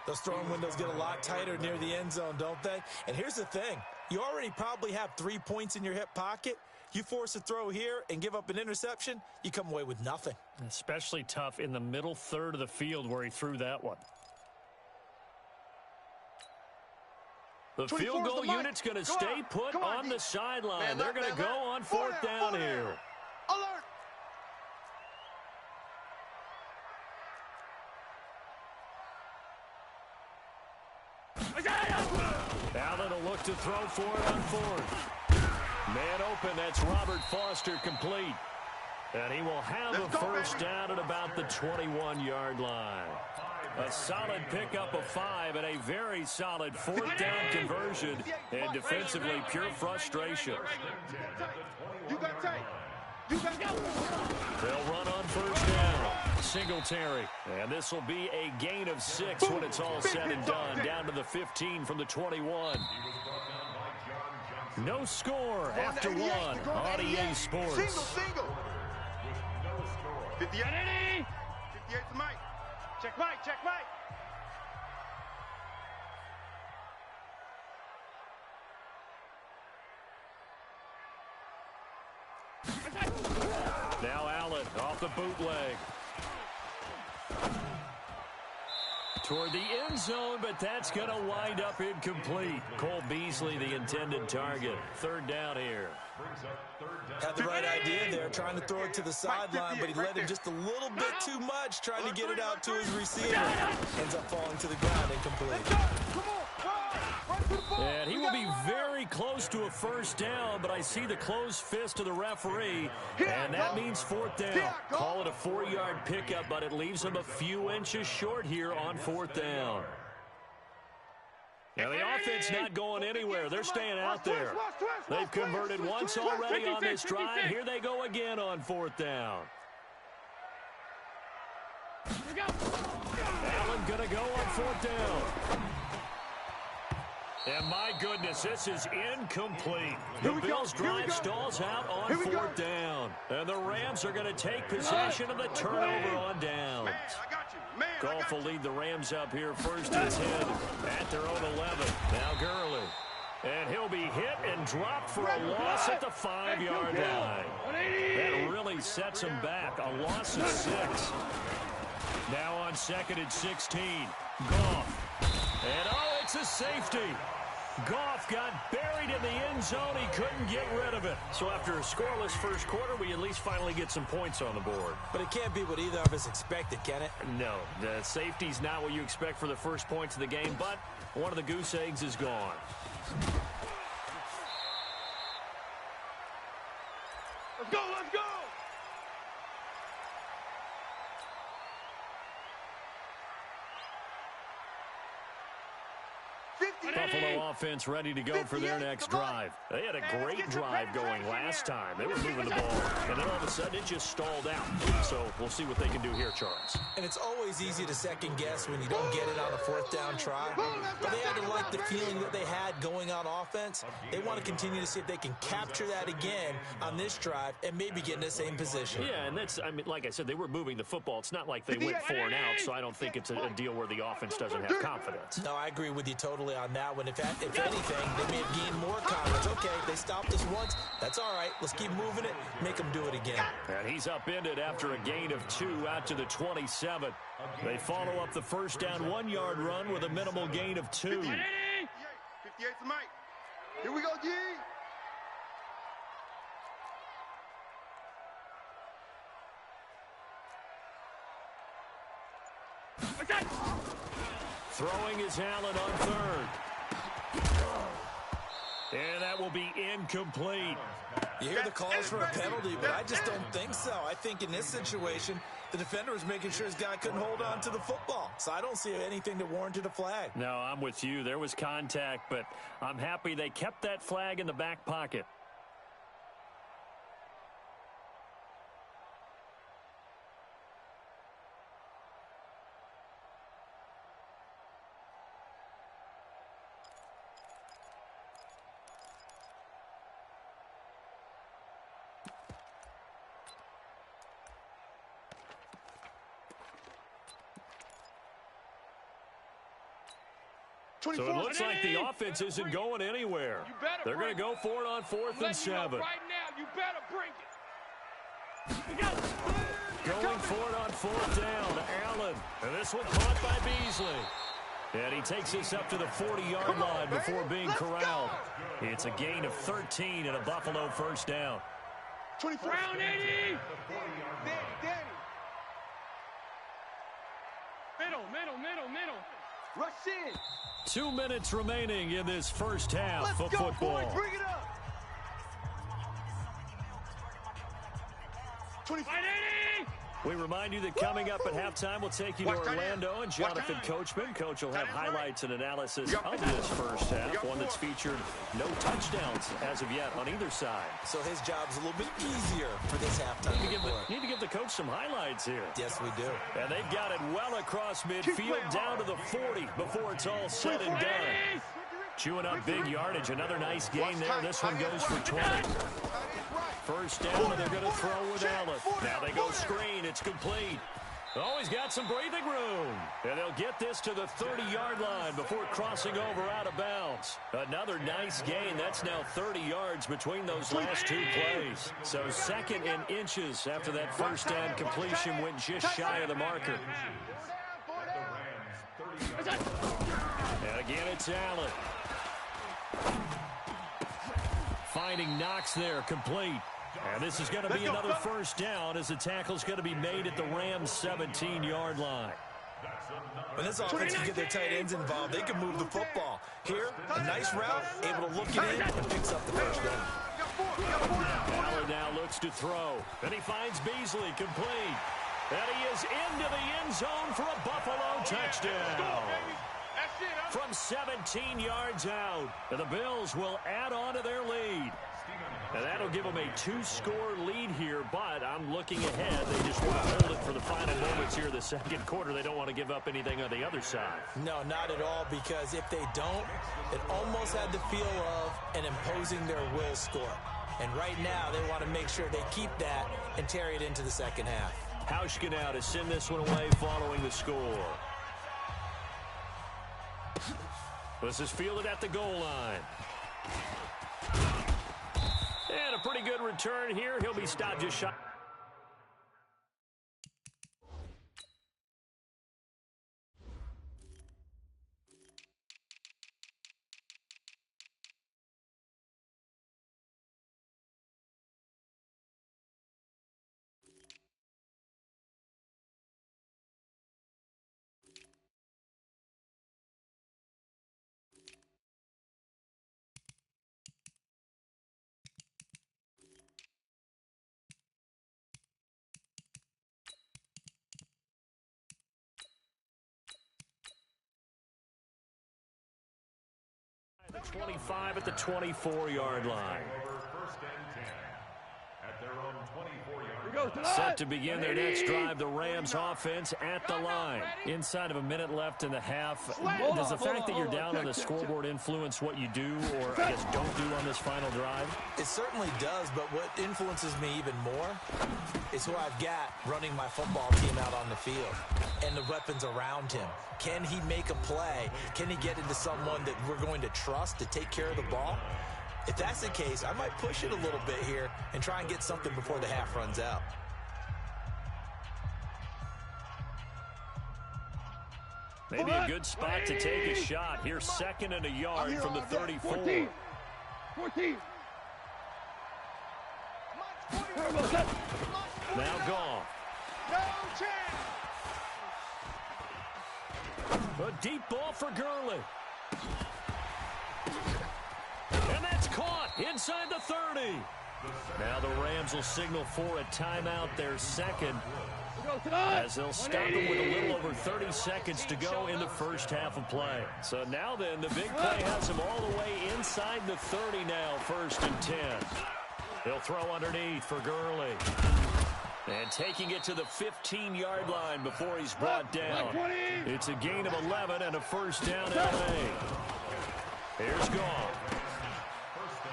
Those throwing windows get a lot tighter near the end zone, don't they? And here's the thing. You already probably have 3 points in your hip pocket. You force a throw here and give up an interception, you come away with nothing. Especially tough in the middle third of the field where he threw that one. The field goal unit's going to stay put on the sideline. They're going to go on 4th down here. Alert. Allen will look to throw for it on 4th. Man open, that's Robert Foster complete. And he will have a first down at about the 21-yard line. A solid pickup of 5 and a very solid fourth down conversion. And defensively, pure frustration. You got tight. You got go. They'll run on first down. Singletary. And this will be a gain of 6 when it's all said and done. Down to the 15 from the 21. No score after 1 on EA Sports. Single. 58. 58 to Mike. Check Mike. Now Allen off the bootleg. Toward the end zone, but that's going to wind up incomplete. Cole Beasley, the intended target. Third down here. Had the right idea there, trying to throw it to the sideline, but he let him just a little bit too much, trying to get it out to his receiver. Ends up falling to the ground incomplete. And he will be very close to a first down, but I see the closed fist of the referee, and that means fourth down. Call it a 4-yard pickup, but it leaves him a few inches short here on fourth down. Now, the offense not going anywhere. They're staying out there. They've converted once already on this drive. Here they go again on fourth down. Allen going to go on fourth down. And my goodness, this is incomplete. The Bills' drive stalls out on fourth down. And the Rams are going to take possession of the turnover on downs. Goff will lead the Rams up here first and 10 at their own 11. Now Gurley. And he'll be hit and dropped for a loss at the 5-yard line. That really sets him back. A loss of 6. Now on 2nd and 16. Goff. And oh, it's a safety. Goff got buried in the end zone. He couldn't get rid of it. So after a scoreless first quarter, we at least finally get some points on the board. But it can't be what either of us expected, can it? No, the safety's not what you expect for the first points of the game, but one of the goose eggs is gone. Let's go. Buffalo offense ready to go for their next drive. They had a great drive going last time. They were moving the ball, and then all of a sudden it just stalled out. So we'll see what they can do here, Charles. And it's always easy to second guess when you don't get it on a fourth down try. But they had to like the feeling that they had going on offense. They want to continue to see if they can capture that again on this drive and maybe get in the same position. Yeah, and that's, I mean, like I said, they were moving the football. It's not like they went 4 and out, so I don't think it's a deal where the offense doesn't have confidence. No, I agree with you totally on that one. If anything, they may have gained more confidence. Okay, they stopped us once. That's all right. Let's keep moving it. Make them do it again. And he's upended after a gain of 2 out to the 27. They follow up the first down 1-yard run with a minimal gain of 2. 58 to Mike. Here we go, G. Throwing is Allen on third. And that will be incomplete. You hear the calls for a penalty, but I just don't think so. I think in this situation, the defender was making sure his guy couldn't hold on to the football. So I don't see anything that warranted a flag. No, I'm with you. There was contact, but I'm happy they kept that flag in the back pocket. So it looks like the offense isn't going anywhere. They're going to go for it on 4th and 7. Right now, you better bring it. Going for it on 4th down. Allen. And this one caught by Beasley. And he takes this up to the 40-yard line before being corralled. It's a gain of 13 and a Buffalo first down. 24. Brown 80. Middle. Rush in. 2 minutes remaining in this first half of football. Boys, bring it up. 25 80. We remind you that coming up at halftime, we'll take you to Orlando and Jonathan Coachman. Coach will have highlights and analysis of this first half, one that's featured no touchdowns as of yet on either side. So his job's a little bit easier for this halftime. Need to give the coach some highlights here. Yes, we do. And they've got it well across midfield, down to the 40 before it's all said and done. Chewing up big yardage. Another nice gain there. This one goes for 20. First down, and they're going to throw with Allen. Now they go screen. It's complete. Oh, he's got some breathing room. And they'll get this to the 30-yard line before crossing over out of bounds. Another nice gain. That's now 30 yards between those last two plays. So second and inches after that first down completion went just shy of the marker. And again, it's Allen. Finding Knox there, complete. And this is going to be another first down as the tackle's going to be made at the Rams' 17-yard line. When this offense can get their tight ends involved, they can move the football. Here, a nice route, able to look it in and picks up the first down. Allen now looks to throw. And he finds Beasley, complete. And he is into the end zone for a Buffalo touchdown. From 17 yards out, and the Bills will add on to their lead. And that'll give them a 2-score lead here, but I'm looking ahead. They just want to hold it for the final moments here of the second quarter. They don't want to give up anything on the other side. No, not at all, because if they don't, it almost had the feel of an imposing their will score. And right now, they want to make sure they keep that and carry it into the second half. Hauschka now to send this one away following the score. This is fielded at the goal line. And a pretty good return here. He'll be stopped just shy. The 25 at the 24-yard line. Set to begin their next drive, the Rams offense at the line. Inside of a minute left in the half. Does the fact that you're down on the scoreboard influence what you do or, I guess, don't do on this final drive? It certainly does, but what influences me even more is who I've got running my football team out on the field and the weapons around him. Can he make a play? Can he get into someone that we're going to trust to take care of the ball? If that's the case, I might push it a little bit here and try and get something before the half runs out. Maybe a good spot to take a shot. Here's second and a yard from the 34. 14. Now gone. A deep ball for Gurley. And that's caught inside the 30. Now the Rams will signal for a timeout, their second, as they'll stop it with a little over 30 seconds to go in the first half of play. So now then, the big play has him all the way inside the 30 now, 1st and 10. He'll throw underneath for Gurley. And taking it to the 15-yard line before he's brought down. It's a gain of 11 and a first down LA. Here's Goff.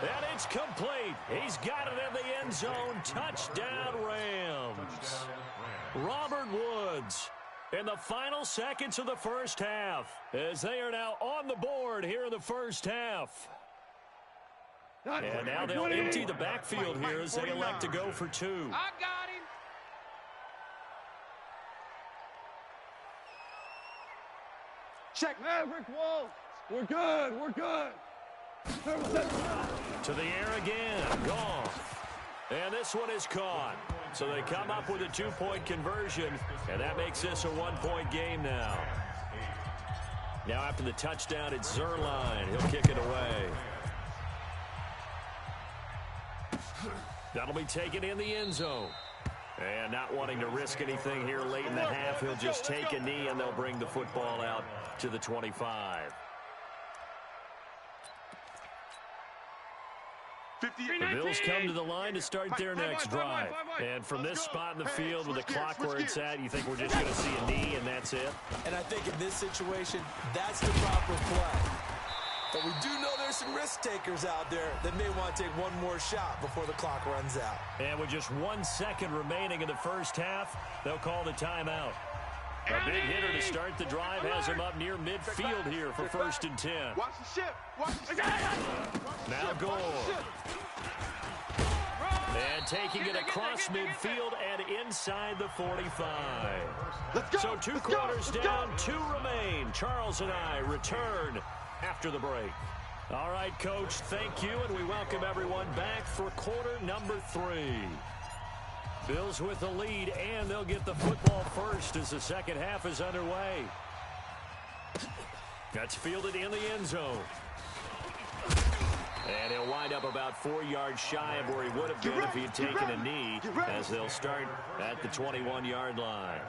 And it's complete. He's got it in the end zone. Touchdown, Rams. Robert Woods in the final seconds of the first half as they are now on the board here in the first half. And now they'll empty the backfield here as they elect to go for 2. I got him. Check Maverick Wall. We're good. We're good. To the air again. Goff. And this one is caught. So they come up with a 2-point conversion, and that makes this a 1-point game now. Now after the touchdown, it's Zerline. He'll kick it away. That'll be taken in the end zone. And not wanting to risk anything here late in the half, he'll just take a knee, and they'll bring the football out to the 25. The Bills come to the line to start their next drive. And from this spot in the field with the clock where it's at, you think we're just going to see a knee and that's it? And I think in this situation, that's the proper play. But we do know there's some risk takers out there that may want to take one more shot before the clock runs out. And with just 1 second remaining in the first half, they'll call the timeout. A big hitter to start the drive has him up near midfield here for 1st and 10. Watch the ship. Watch the ship. Now Gore. And taking it across midfield and inside the 45. Let's go. So 2 quarters down, 2 remain. Charles and I return after the break. All right, Coach, thank you, and we welcome everyone back for quarter number 3. Bills with the lead, and they'll get the football first as the second half is underway. That's fielded in the end zone. And he'll wind up about 4 yards shy of where he would have been if he had taken a knee, as they'll start at the 21-yard line.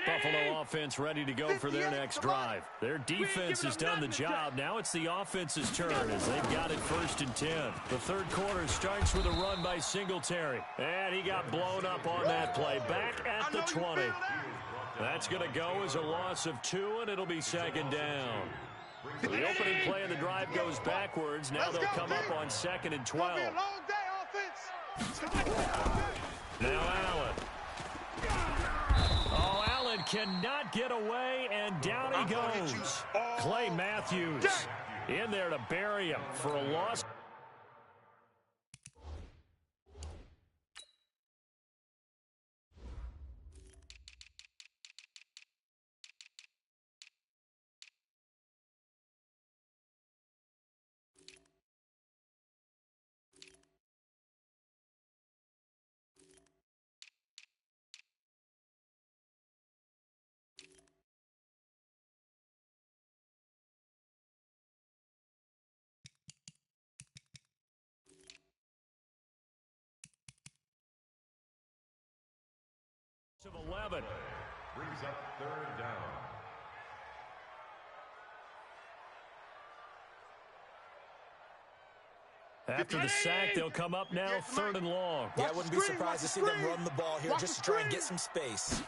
Buffalo offense ready to go for their next drive. Their defense has done the job. Now it's the offense's turn as they've got it 1st and 10. The third quarter starts with a run by Singletary. And he got blown up on that play. Back at the 20. That's going to go as a loss of 2, and it'll be 2nd down. The opening play of the drive goes backwards. Now they'll come up on 2nd and 12. Now Allen. Oh, Allen cannot get away, and down he goes. Clay Matthews in there to bury him for a loss. Of 11. Brings up 3rd down. After the sack, they'll come up now 3rd and long. Yeah, I wouldn't be surprised to see them run the ball here just to try and get some space.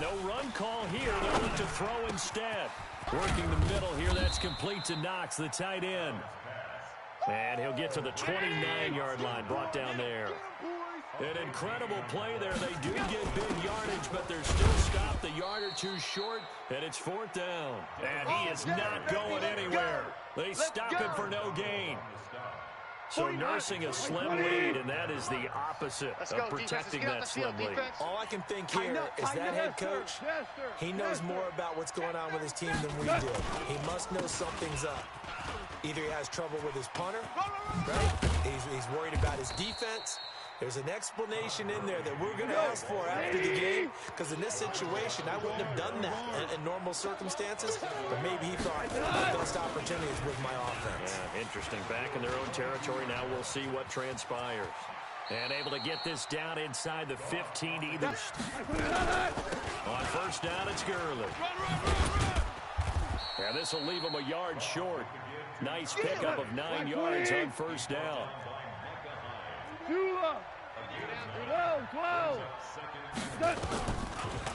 No run call here. They'll look to throw instead. Working the middle here. That's complete to Knox, the tight end. And he'll get to the 29-yard line, brought down there. An incredible play there. They do get big yardage, but they're still stopped a yard or 2 short, and it's 4th down. And he is not going anywhere. They stop him for no gain. So nursing a slim lead, and that is the opposite of protecting that slim lead. All I can think here is that head coach, he knows more about what's going on with his team than we do. He must know something's up. Either he has trouble with his punter, right? He's worried about his defense. There's an explanation in there that we're going to ask for after the game, because in this situation, I wouldn't have done that in normal circumstances, but maybe he thought the best opportunity is with my offense. Yeah, interesting. Back in their own territory now, we'll see what transpires. And able to get this down inside the 15 either. On 1st down, it's Gurley. And this will leave him a yard short. Nice pickup of 9 yards on 1st down. 12.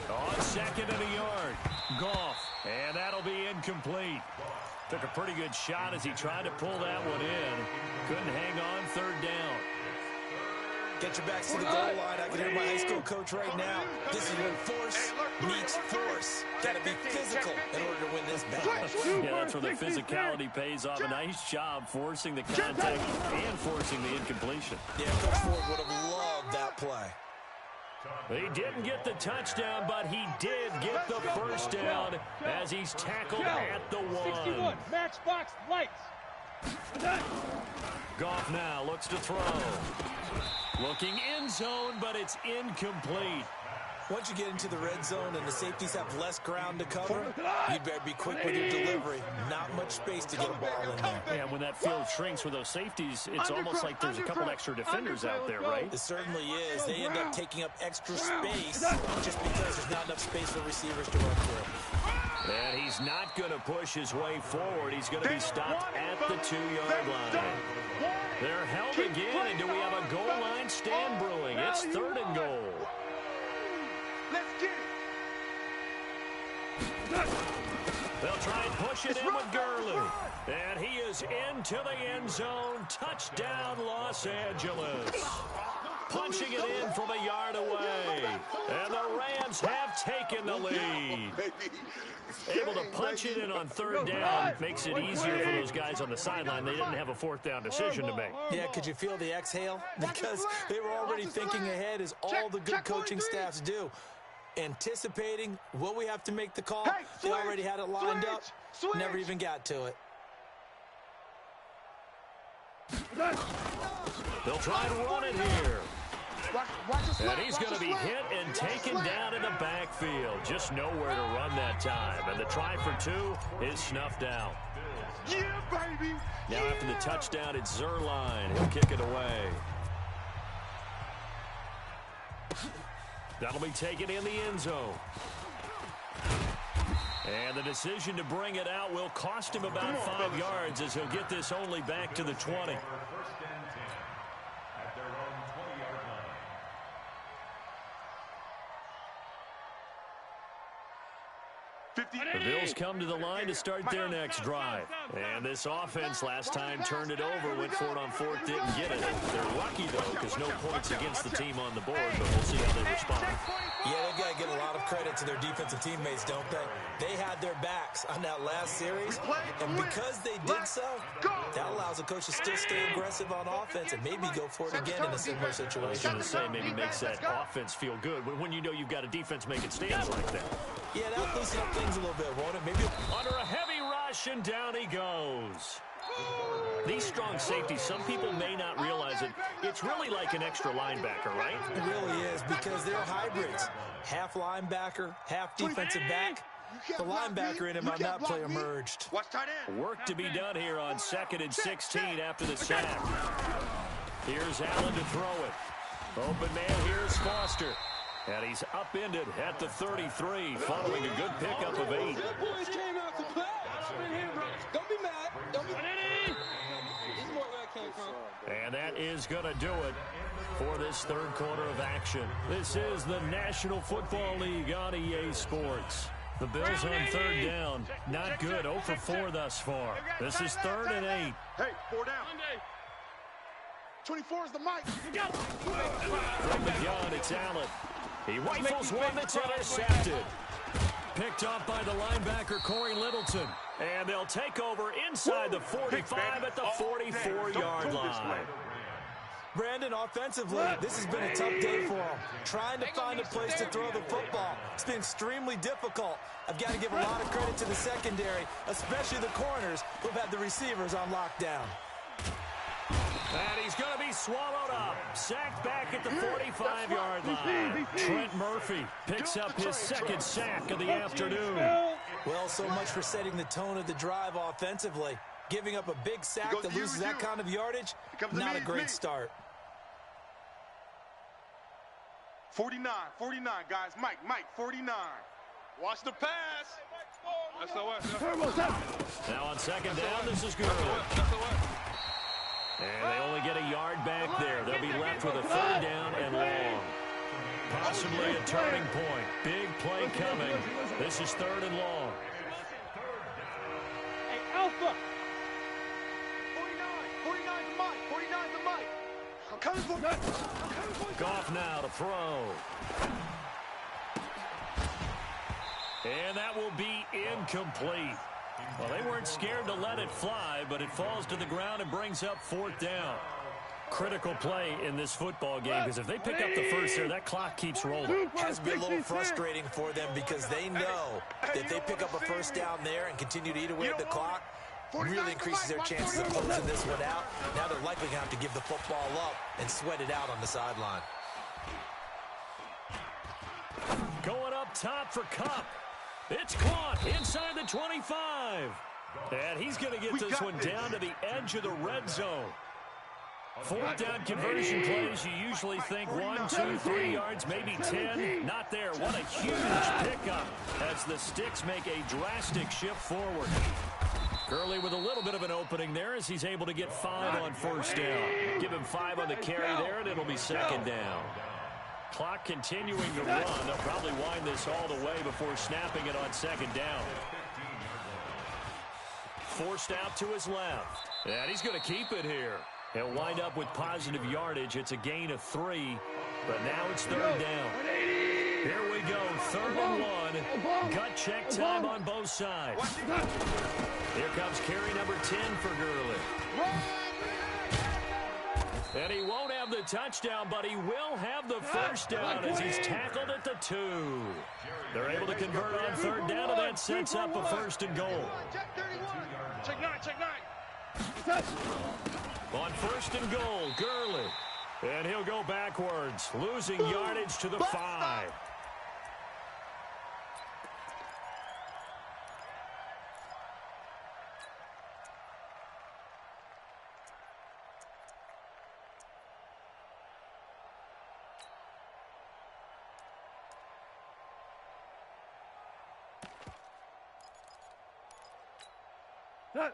On 2nd and a yard. Goff. And that'll be incomplete. Took a pretty good shot as he tried to pull that one in. Couldn't hang on 3rd down. Get your backs to the goal line. I can hear my high school coach right now. This is when force meets force. Got to be physical in order to win this battle. Yeah, that's where the physicality pays off. A nice job forcing the contact and forcing the incompletion. Yeah, Coach Ford would have loved that play. He didn't get the touchdown, but he did get the 1st down as he's tackled at the 1. 61, matchbox lights. Goff now looks to throw. Looking end zone, but it's incomplete. Once you get into the red zone and the safeties have less ground to cover, you better be quick with your delivery. Not much space to get a ball in there. Yeah, when that field shrinks with those safeties, it's almost like there's a couple extra defenders out there, right? It certainly is. They end up taking up extra space just because there's not enough space for receivers to run through. And he's not going to push his way forward. He's going to be stopped at the 2-yard line. They're held again, and do we have a goal line stand brewing? It's 3rd and goal. Let's get it. They'll try and push it in with Gurley. And he is into the end zone. Touchdown, Los Angeles. Punching it in from a yard away. And the Rams have taken the lead. Able to punch it in on 3rd down. Makes it easier for those guys on the sideline. They didn't have a 4th down decision to make. Yeah, could you feel the exhale? Because they were already thinking ahead, as all the good coaching staffs do. Anticipating what we have to make the call. They already had it lined up. Never even got to it. They'll try and run it here. And he's going to be hit and taken down in the backfield. Just nowhere to run that time. And the try for 2 is snuffed out. Yeah, baby. Now after the touchdown, it's Zerline. He'll kick it away. That'll be taken in the end zone. And the decision to bring it out will cost him about 5 yards, as he'll get this only back to the 20. The Bills come to the line to start their next drive. And this offense last time turned it over, went for it on 4th, didn't get it. They're lucky, though, because no points against the team on the board, but we'll see how they respond. Yeah, they've got to get a lot of credit to their defensive teammates, don't they? They had their backs on that last series, and because they did so, that allows the coach to still stay aggressive on offense and maybe go for it again in a similar situation. I was going to say, maybe makes that offense feel good when you know you've got a defense making stands like that. Yeah, that'll loosen up things a little bit, won't it? Maybe under a heavy rush, and down he goes. These strong safeties, some people may not realize it. It's really like an extra linebacker, right? It really is, because they're hybrids. Half linebacker, half defensive back. The linebacker in him on that play emerged. Work to be done here on 2nd and 16 after the sack. Here's Allen to throw it. Open man, here's Foster. And he's upended at the 33, following a good pickup of 8. Don't be mad. Don't be mad. This is where I came from. And that is going to do it for this 3rd quarter of action. This is the National Football League on EA Sports. The Bills on 3rd down. Not good. 0 for 4 thus far. This is 3rd and 8. Hey, 4 down. 24 is the mic. From the gun, it's Allen. He rifles one that's intercepted. Picked off by the linebacker, Corey Littleton. And they'll take over inside the 45 at the 44-yard line. Brandon, offensively, this has been a tough day for him. Trying to find a place to throw the football. It's been extremely difficult. I've got to give a lot of credit to the secondary, especially the corners who've had the receivers on lockdown. And he's going to be swallowed up. Sacked back at the 45-yard line. Trent Murphy picks up his 2nd sack of the afternoon. Well, so much for setting the tone of the drive offensively. Giving up a big sack that loses that kind of yardage, not a great start. 49, guys. Mike, 49. Watch the pass. Now on 2nd down, this is good. And they only get a yard back there. They'll be left with a 3rd down and long. Possibly a turning point. Big play coming. This is 3rd and long. Hey, Alpha. 49 the mic. 49 the mic. I'm coming for you. Goff now to throw. And that will be incomplete. Well, they weren't scared to let it fly, but it falls to the ground and brings up 4th down. Critical play in this football game, because if they pick up the first there, that clock keeps rolling. Has been a little frustrating for them, because they know that if they pick up a 1st down there and continue to eat away at the clock, really increases their chances of closing this one out. Now they're likely going to have to give the football up and sweat it out on the sideline. up top for Cup. It's caught inside the 25. And he's going to get this one down to the edge of the red zone. Fourth down conversion plays, you usually think 1, 2, 3 yards, maybe 10. Not there. What a huge pickup as the Sticks make a drastic shift forward. Gurley with a little bit of an opening there as he's able to get 5 on first down. Give him 5 on the carry there, and it'll be second down. Clock continuing to run. They'll probably wind this all the way before snapping it on second down. Forced out to his left. And he's going to keep it here. He'll wind up with positive yardage. It's a gain of 3, but now it's third down. Here we go, 3rd and 1. Gut check time on both sides. Here comes carry number 10 for Gurley. And he won't have the touchdown, but he will have the first down as he's tackled at the 2. They're able to convert on 3rd down, and that sets up a 1st and goal. Check 9, check 9. On 1st and goal, Gurley. And he'll go backwards, losing yardage to the 5.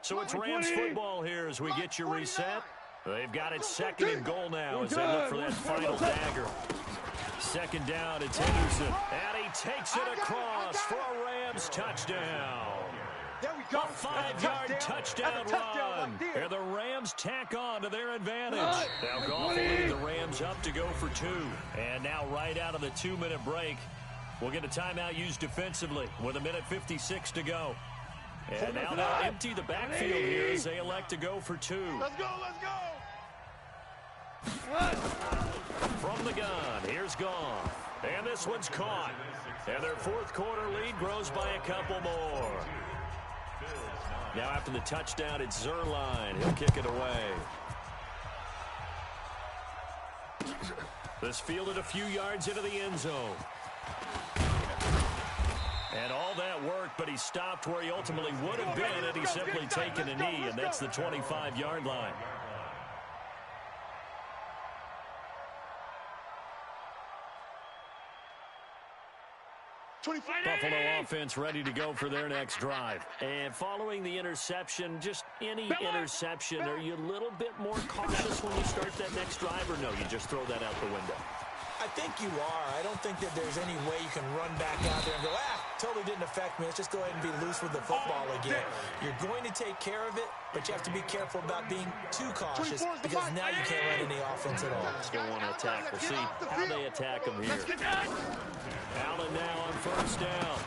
So it's Rams football here as we get you reset. They've got it 2nd and goal now as they look for that final dagger. 2nd down, it's Henderson. And he takes it across for a Rams touchdown. A 5-yard touchdown run. And the Rams tack on to their advantage. Now Goff will lead the Rams up to go for 2. And now right out of the 2-minute break, we'll get a timeout used defensively with 1:56 to go. And now they'll empty the backfield here as they elect to go for 2. Let's go, let's go. From the gun, here's Goff. And this one's caught. And their 4th quarter lead grows by a couple more. Now after the touchdown, it's Zerline. He'll kick it away. This fielded a few yards into the end zone. And all that work, but he stopped where he ultimately would have been had he simply taken a knee, and that's the 25-yard line. Buffalo offense ready to go for their next drive. And following the interception, just any interception, are you a little bit more cautious when you start that next drive, or no, you just throw that out the window? I think you are. I don't think that there's any way you can run back out there and go, totally didn't affect me. Let's just go ahead and be loose with the football again. You're going to take care of it, but you have to be careful about being too cautious because now you can't run any offense at all. Still want to attack. We'll see how they attack him here. Allen now on 1st down.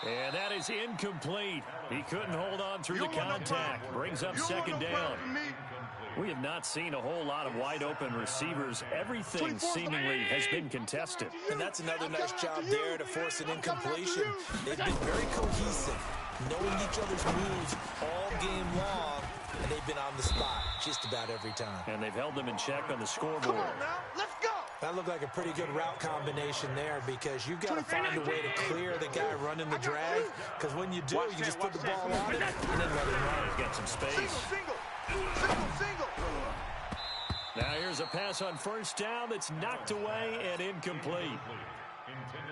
And that is incomplete. He couldn't hold on through the contact. Brings up 2nd down. We have not seen a whole lot of wide-open receivers. Everything seemingly has been contested. And that's another nice job there to force an incompletion. They've been very cohesive, knowing each other's moves all game long, and they've been on the spot just about every time. And they've held them in check on the scoreboard. Come on now, let's go. That looked like a pretty good route combination there because you've got to find a way to clear the guy running the drag, because when you do, you just put the ball on it and then let him run. He's got some space. Single. Now here's a pass on 1st down that's knocked away and incomplete.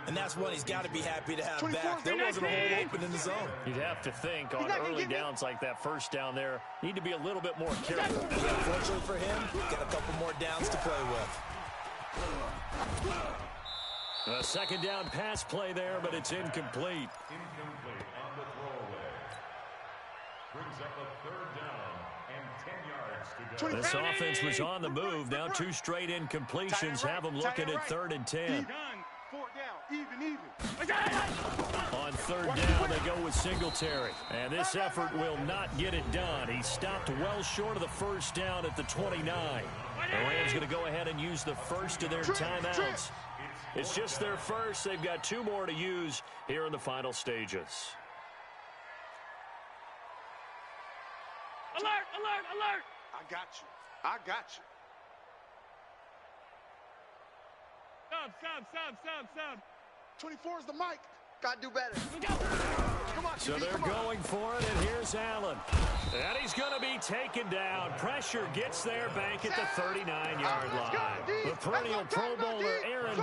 And that's one he's got to be happy to have back. There wasn't a hole open in the zone. You'd have to think on early downs like that 1st down there, need to be a little bit more careful. Yeah, fortunately for him, got a couple more downs to play with. A 2nd down pass play there, but it's incomplete. Incomplete on the throwaway. Brings up a 3rd down and 10 yards to go. This offense was on the move. Now 2 straight incompletions have them looking at 3rd and 10. 4 down, even. On 3rd down, they go with Singletary. And this effort will not get it done. He stopped well short of the 1st down at the 29. The Rams going to go ahead and use the first of their timeouts. It's just their first. They've got 2 more to use here in the final stages. Alert, alert, alert! I got you. Stop. 24 is the mic. Gotta do better. Come on, So QB, they're come on. going for it, and here's Allen. And he's going to be taken down. Pressure gets there back at the 39-yard line. The perennial Pro Bowler Aaron